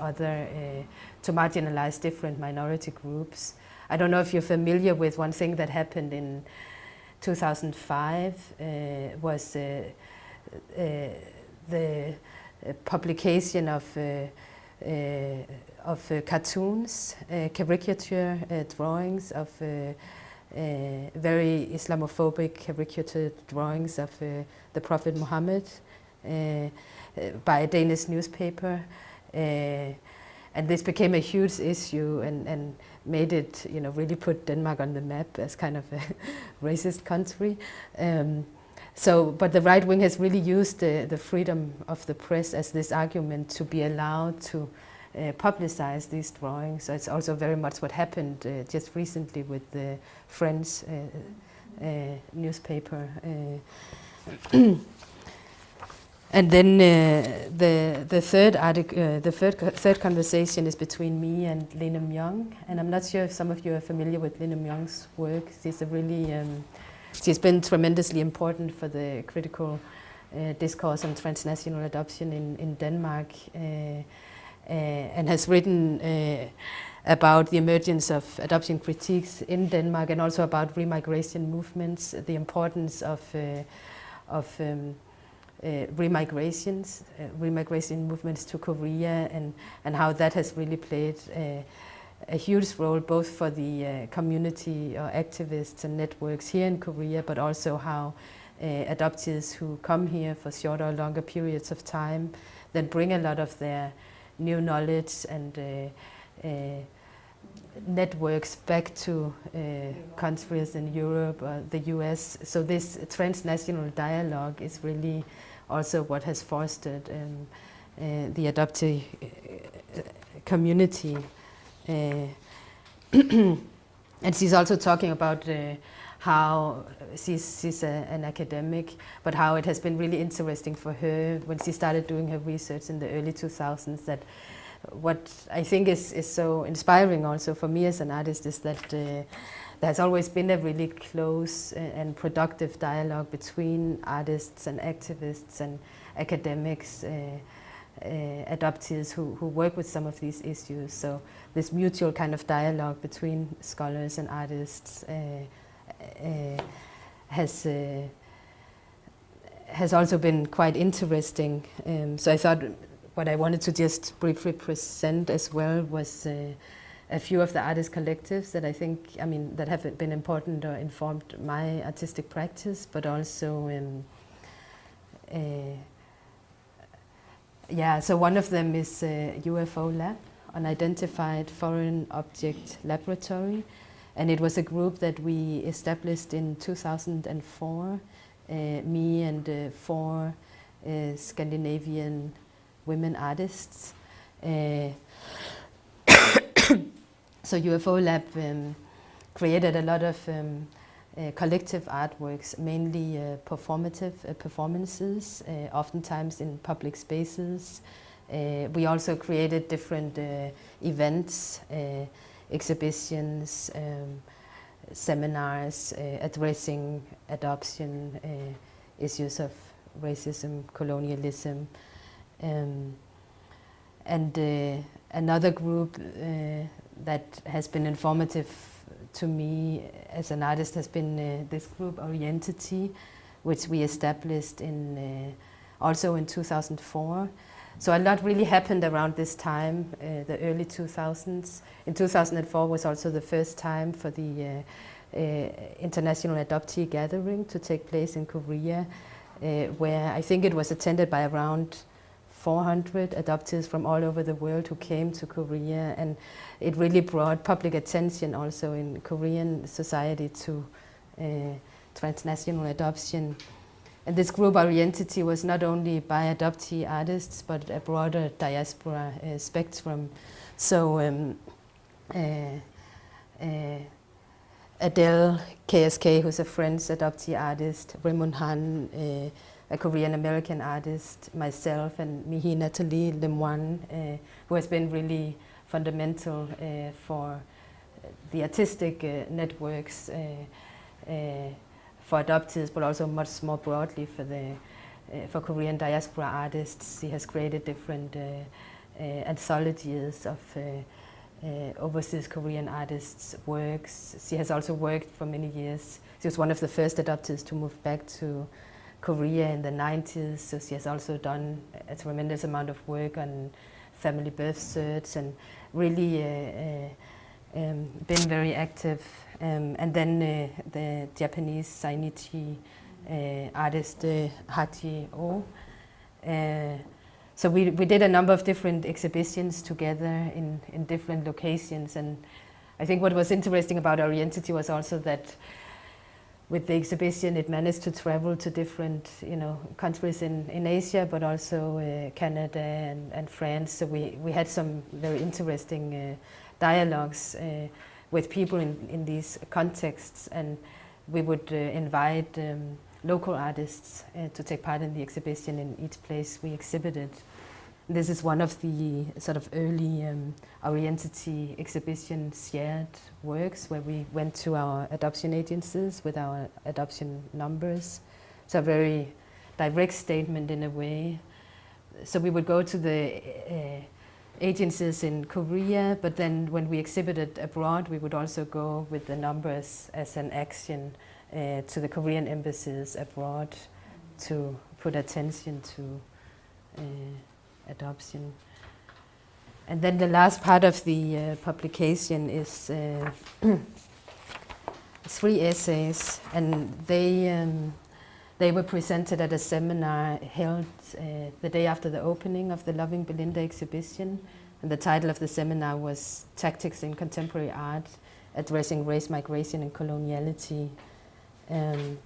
different minority groups. I don't know if you're familiar with one thing that happened in 2005 was the publication of cartoons, caricature drawings of very Islamophobic caricature drawings of the Prophet Muhammad by a Danish newspaper. And this became a huge issue and made it, really put Denmark on the map as kind of a racist country. But the right wing has really used the freedom of the press as this argument to be allowed to publicize these drawings. So it's also very much what happened just recently with the French newspaper. And then the third conversation is between me and Lene Myung, and I'm not sure if some of you are familiar with Lene Myung's work. She's been tremendously important for the critical discourse on transnational adoption in Denmark, and has written about the emergence of adoption critiques in Denmark, and also about remigration movements, the importance of remigration movements to Korea, and how that has really played a huge role both for the community or activists and networks here in Korea, but also how adoptees who come here for shorter or longer periods of time then bring a lot of their new knowledge and networks back to countries in Europe or the US. So this transnational dialogue is really also what has fostered the adoptee community. And she's also talking about how she's an academic, but how it has been really interesting for her when she started doing her research in the early 2000s, that what I think is so inspiring also for me as an artist is that there has always been a really close and productive dialogue between artists and activists and academics, adoptees who work with some of these issues. So this mutual kind of dialogue between scholars and artists has also been quite interesting. So I thought what I wanted to just briefly present as well was a few of the artist collectives that I think, that have been important or informed my artistic practice, but also so one of them is UFO Lab, Unidentified Foreign Object Laboratory, and it was a group that we established in 2004, me and 4 Scandinavian women artists. So UFO Lab created a lot of collective artworks, mainly performative performances, oftentimes in public spaces. We also created different events, exhibitions, seminars addressing adoption, issues of racism, colonialism. And another group that has been informative to me as an artist has been this group Orientity, which we established also in 2004. So a lot really happened around this time, the early 2000s. In 2004 was also the first time for the International Adoptee Gathering to take place in Korea, where I think it was attended by around 400 adoptees from all over the world who came to Korea, and it really brought public attention also in Korean society to transnational adoption. And this group identity was not only by adoptee artists, but a broader diaspora spectrum. So Adele KSK, who's a French adoptee artist, Raymond Han, a Korean-American artist, myself, and Mihi Nathalie Lemoine, who has been really fundamental for the artistic networks for adoptees, but also much more broadly for Korean diaspora artists. She has created different anthologies of overseas Korean artists' works. She has also worked for many years. She was one of the first adoptees to move back to Korea in the 90s, so she has also done a tremendous amount of work on family birth certs and really been very active. And then the Japanese Sainichi artist Hachi Oh. So we did a number of different exhibitions together in different locations, and I think what was interesting about our entity was also that with the exhibition it managed to travel to different countries in Asia, but also Canada and France. So we had some very interesting dialogues with people in these contexts, and we would invite local artists to take part in the exhibition in each place we exhibited. This is one of the sort of early our entity exhibition shared works, where we went to our adoption agencies with our adoption numbers. It's a very direct statement in a way. So we would go to the agencies in Korea, but then when we exhibited abroad, we would also go with the numbers as an action to the Korean embassies abroad to put attention to adoption. And then the last part of the publication is 3 essays, and they were presented at a seminar held the day after the opening of the Loving Belinda exhibition. And the title of the seminar was Tactics in Contemporary Art, Addressing Race, Migration and Coloniality. And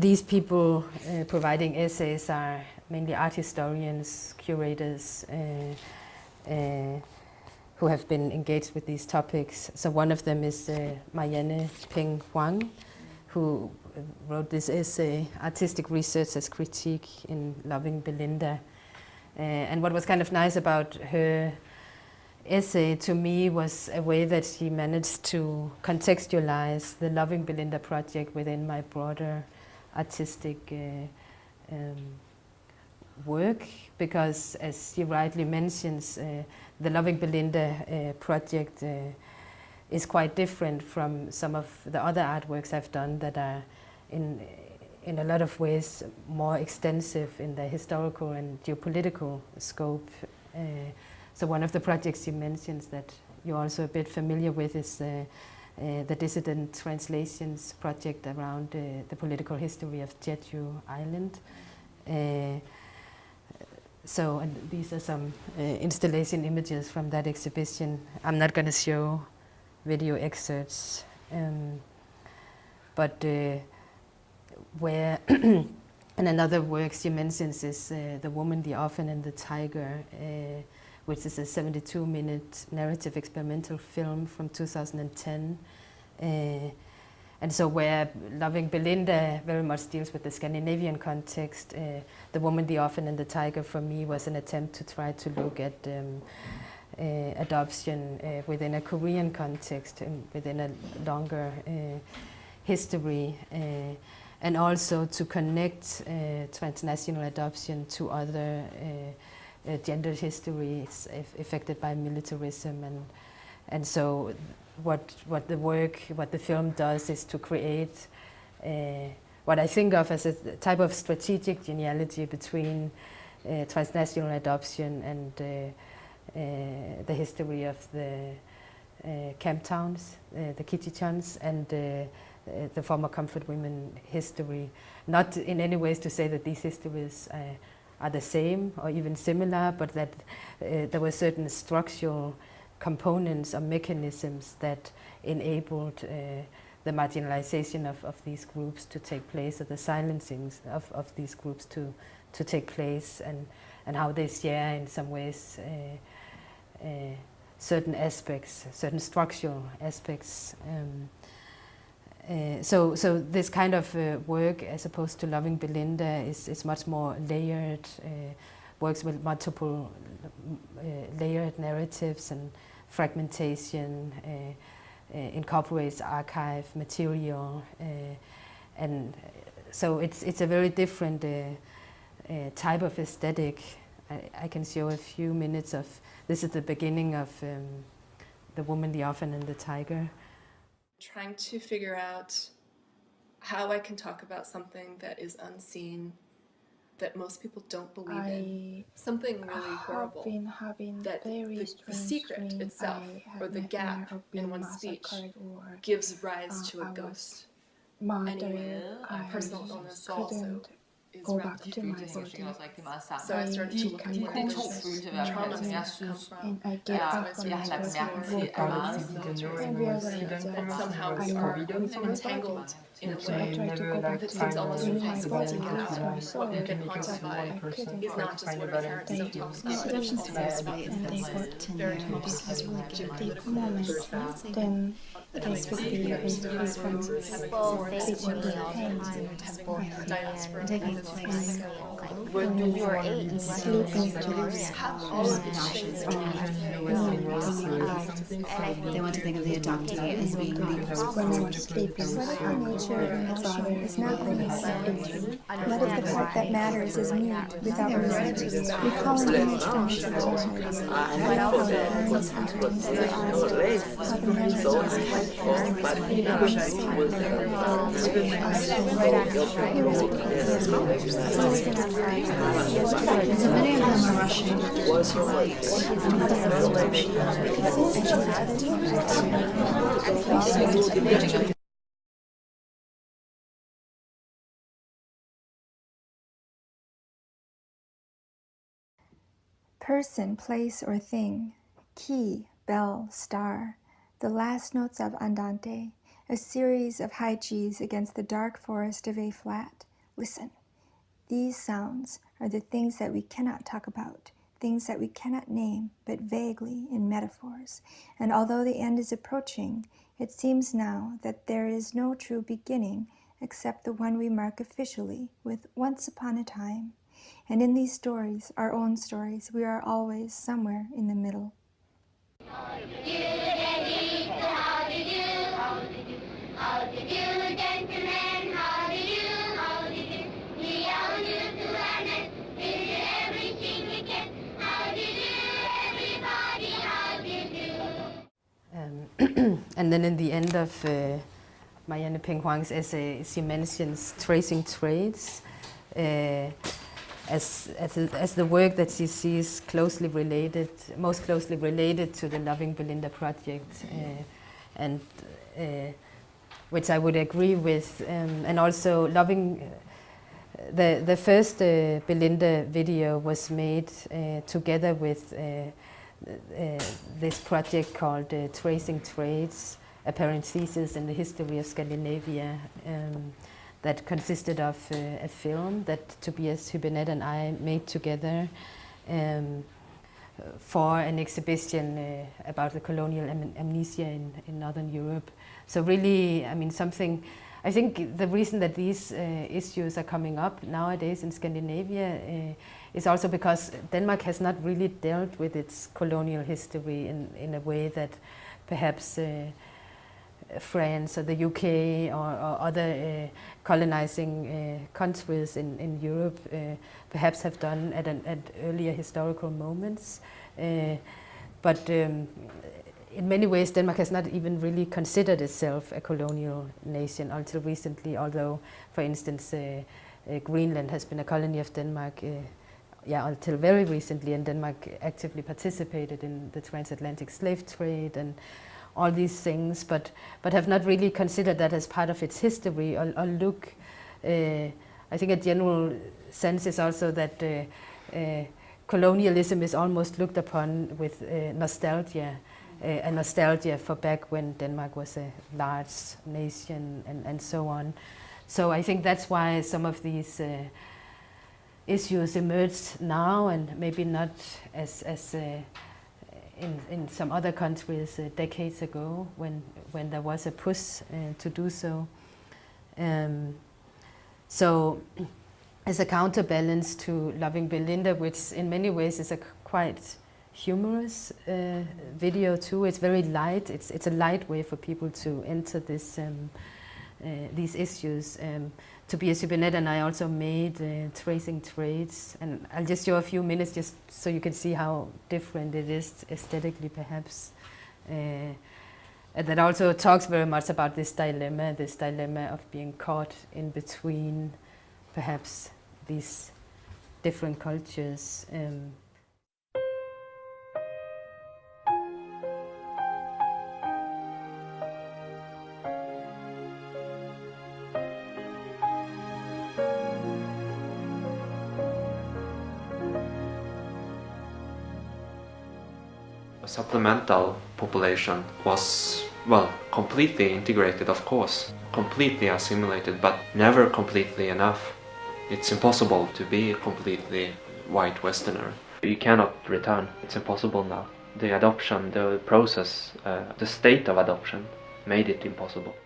these people providing essays are mainly art historians, curators, who have been engaged with these topics. So one of them is Marianne Peng Huang, who wrote this essay, Artistic Research as Critique in Loving Belinda. And what was kind of nice about her essay to me was a way that she managed to contextualize the Loving Belinda project within my broader artistic work, because as she rightly mentions, the Loving Belinda project is quite different from some of the other artworks I've done that are in a lot of ways more extensive in the historical and geopolitical scope. So one of the projects she mentions that you're also a bit familiar with is the Dissident Translations project around the political history of Jeju Island. And these are some installation images from that exhibition. I'm not going to show video excerpts, but where and another work she mentions is The Woman, the Orphan and the Tiger, which is a 72-minute narrative experimental film from 2010. And so where Loving Belinda very much deals with the Scandinavian context, The Woman, the Orphan and the Tiger for me was an attempt to try to look at adoption within a Korean context and within a longer history, and also to connect transnational adoption to other gender histories affected by militarism, and so what the film does is to create what I think of as a type of strategic genealogy between transnational adoption and the history of the camp towns, the Kichichans, and the former comfort women history. Not in any ways to say that these histories are the same or even similar, but that there were certain structural components or mechanisms that enabled the marginalization of these groups to take place, or the silencing of these groups to take place, and how they share in some ways certain aspects, certain structural aspects. So this kind of work, as opposed to Loving Belinda, is much more layered, works with multiple layered narratives and fragmentation, incorporates archive material, and so it's a very different type of aesthetic. I can show a few minutes of, this is the beginning of The Woman, the Orphan and the Tiger. Trying to figure out how I can talk about something that is unseen, that most people don't believe in. Something really horrible, that the secret itself, or the gap in one's speech, gives rise to a ghost. Anyway, personal illness also is wrapped up in this. So I started to look into where trauma may come from. So I started to explore that somehow we are entangled in a way that seems almost impossible to get out. What we can quantify is not just what our parents don't talk about, but it's also very complicated. Take a moment, then this would be a difference from speaking with pain, taking the place when you are 8, sleeping to They want to think of the adoptee as being the when you are sleeping. What if nature in the body is not always sleeping? What if the part that matters is mute without reason? Recall an image from your childhood. How the parents sometimes their eyes, how the memory is many of them are rushing towards your light. Person, place, or thing. Key, bell, star. The last notes of Andante, a series of high Gs against the dark forest of A flat. Listen. These sounds are the things that we cannot talk about, things that we cannot name, but vaguely in metaphors. And although the end is approaching, it seems now that there is no true beginning except the one we mark officially with once upon a time. And in these stories, our own stories, we are always somewhere in the middle. How did you, how did you, how did you, how did you, gentlemen, how did you, how did you, we all used to learn it, we did everything we can, how did you, everybody, how did you. And then in the end of Marianne Peng Huang's essay, she mentions tracing trades as the work that she sees closely related, most closely related to the Loving Belinda project, and which I would agree with, and also loving. The first Belinda video was made together with this project called Tracing Trades, a parenthesis in the history of Scandinavia, that consisted of a film that Tobias Hübinette and I made together for an exhibition about the colonial amnesia in Northern Europe. So really, I mean, something, I think the reason that these issues are coming up nowadays in Scandinavia is also because Denmark has not really dealt with its colonial history in a way that perhaps France or the UK or other colonizing countries in Europe perhaps have done at earlier historical moments. But in many ways, Denmark has not even really considered itself a colonial nation until recently, although, for instance, Greenland has been a colony of Denmark until very recently, and Denmark actively participated in the transatlantic slave trade and all these things, but have not really considered that as part of its history or look. I think a general sense is also that colonialism is almost looked upon with nostalgia, a nostalgia for back when Denmark was a large nation and so on. So I think that's why some of these issues emerged now and maybe not as in some other countries decades ago when there was a push to do so. So as a counterbalance to Loving Belinda, which in many ways is a quite humorous video too. It's very light. It's a light way for people to enter this these issues. Tobias Hübinette and I also made Tracing Trades, and I'll just show a few minutes just so you can see how different it is aesthetically, perhaps. And that also talks very much about this dilemma of being caught in between, perhaps, these different cultures. A supplemental population was, well, completely integrated, of course, completely assimilated, but never completely enough. It's impossible to be a completely white Westerner. You cannot return. It's impossible now. The adoption, the process, the state of adoption made it impossible.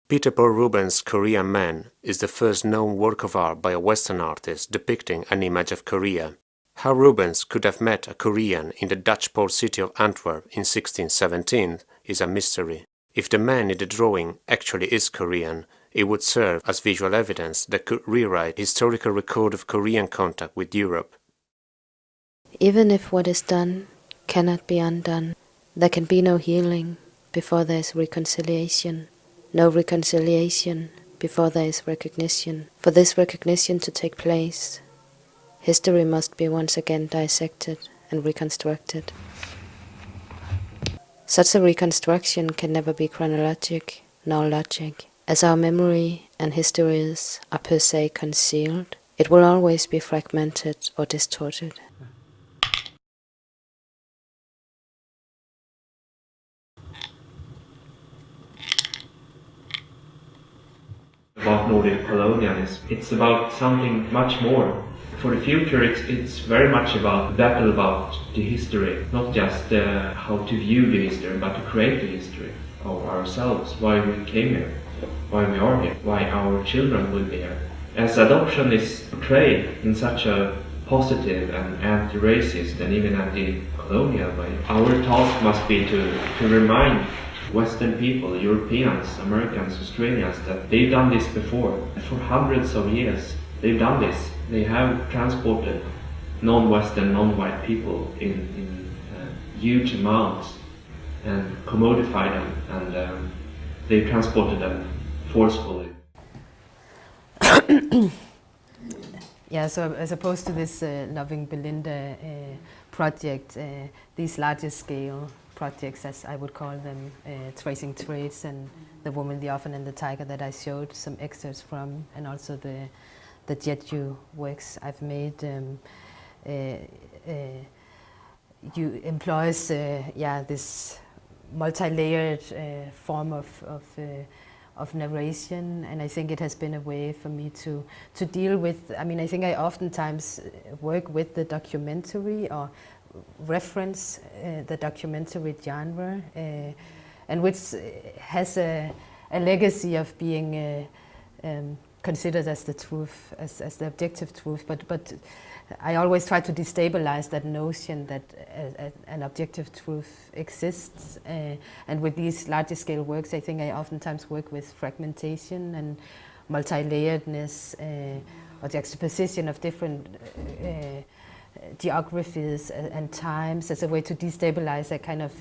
Peter Paul Rubens' Korean Man is the first known work of art by a Western artist depicting an image of Korea. How Rubens could have met a Korean in the Dutch port city of Antwerp in 1617 is a mystery. If the man in the drawing actually is Korean, it would serve as visual evidence that could rewrite the historical record of Korean contact with Europe. Even if what is done cannot be undone, there can be no healing before there is reconciliation. No reconciliation before there is recognition. For this recognition to take place, history must be once again dissected and reconstructed. Such a reconstruction can never be chronologic nor logic. As our memory and histories are per se concealed, it will always be fragmented or distorted. About Nordic colonialism. It's about something much more. For the future, it's very much about battle about the history, not just how to view the history, but to create the history of ourselves, why we came here, why we are here, why our children will be here. As adoption is portrayed in such a positive and anti-racist and even anti-colonial way, our task must be to remind Western people, Europeans, Americans, Australians, that they've done this before. For hundreds of years, they've done this. They have transported non-Western, non-white people in huge amounts and commodified them, and they transported them forcefully. Yeah, so as opposed to this Loving Belinda project, these larger scale projects, as I would call them, Tracing Trades and The Woman, the Orphan and the Tiger that I showed some excerpts from, and also the Jeju works I've made, you employs this multi-layered form of narration, and I think it has been a way for me to deal with, I mean, I think I oftentimes work with the documentary or reference the documentary genre, and which has a legacy of being considered as the truth, as the objective truth, but I always try to destabilize that notion that an objective truth exists, and with these larger scale works I think I oftentimes work with fragmentation and multi-layeredness, or juxtaposition of different geographies and times as a way to destabilize a kind of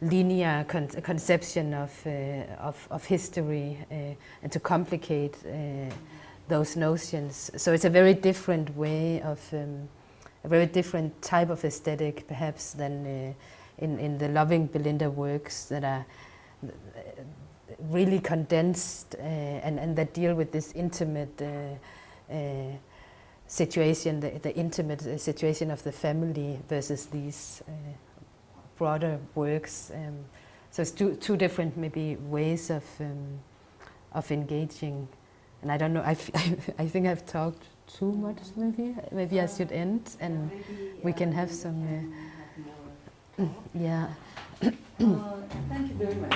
linear conception of history, and to complicate those notions. So it's a very different way of, a very different type of aesthetic perhaps than in the Loving Belinda works that are really condensed and that deal with this intimate situation, the intimate situation of the family versus these broader works. So it's two different maybe ways of engaging. And I don't know, I think I've talked too much maybe. Maybe I should end and we can have some, yeah. Thank you very much.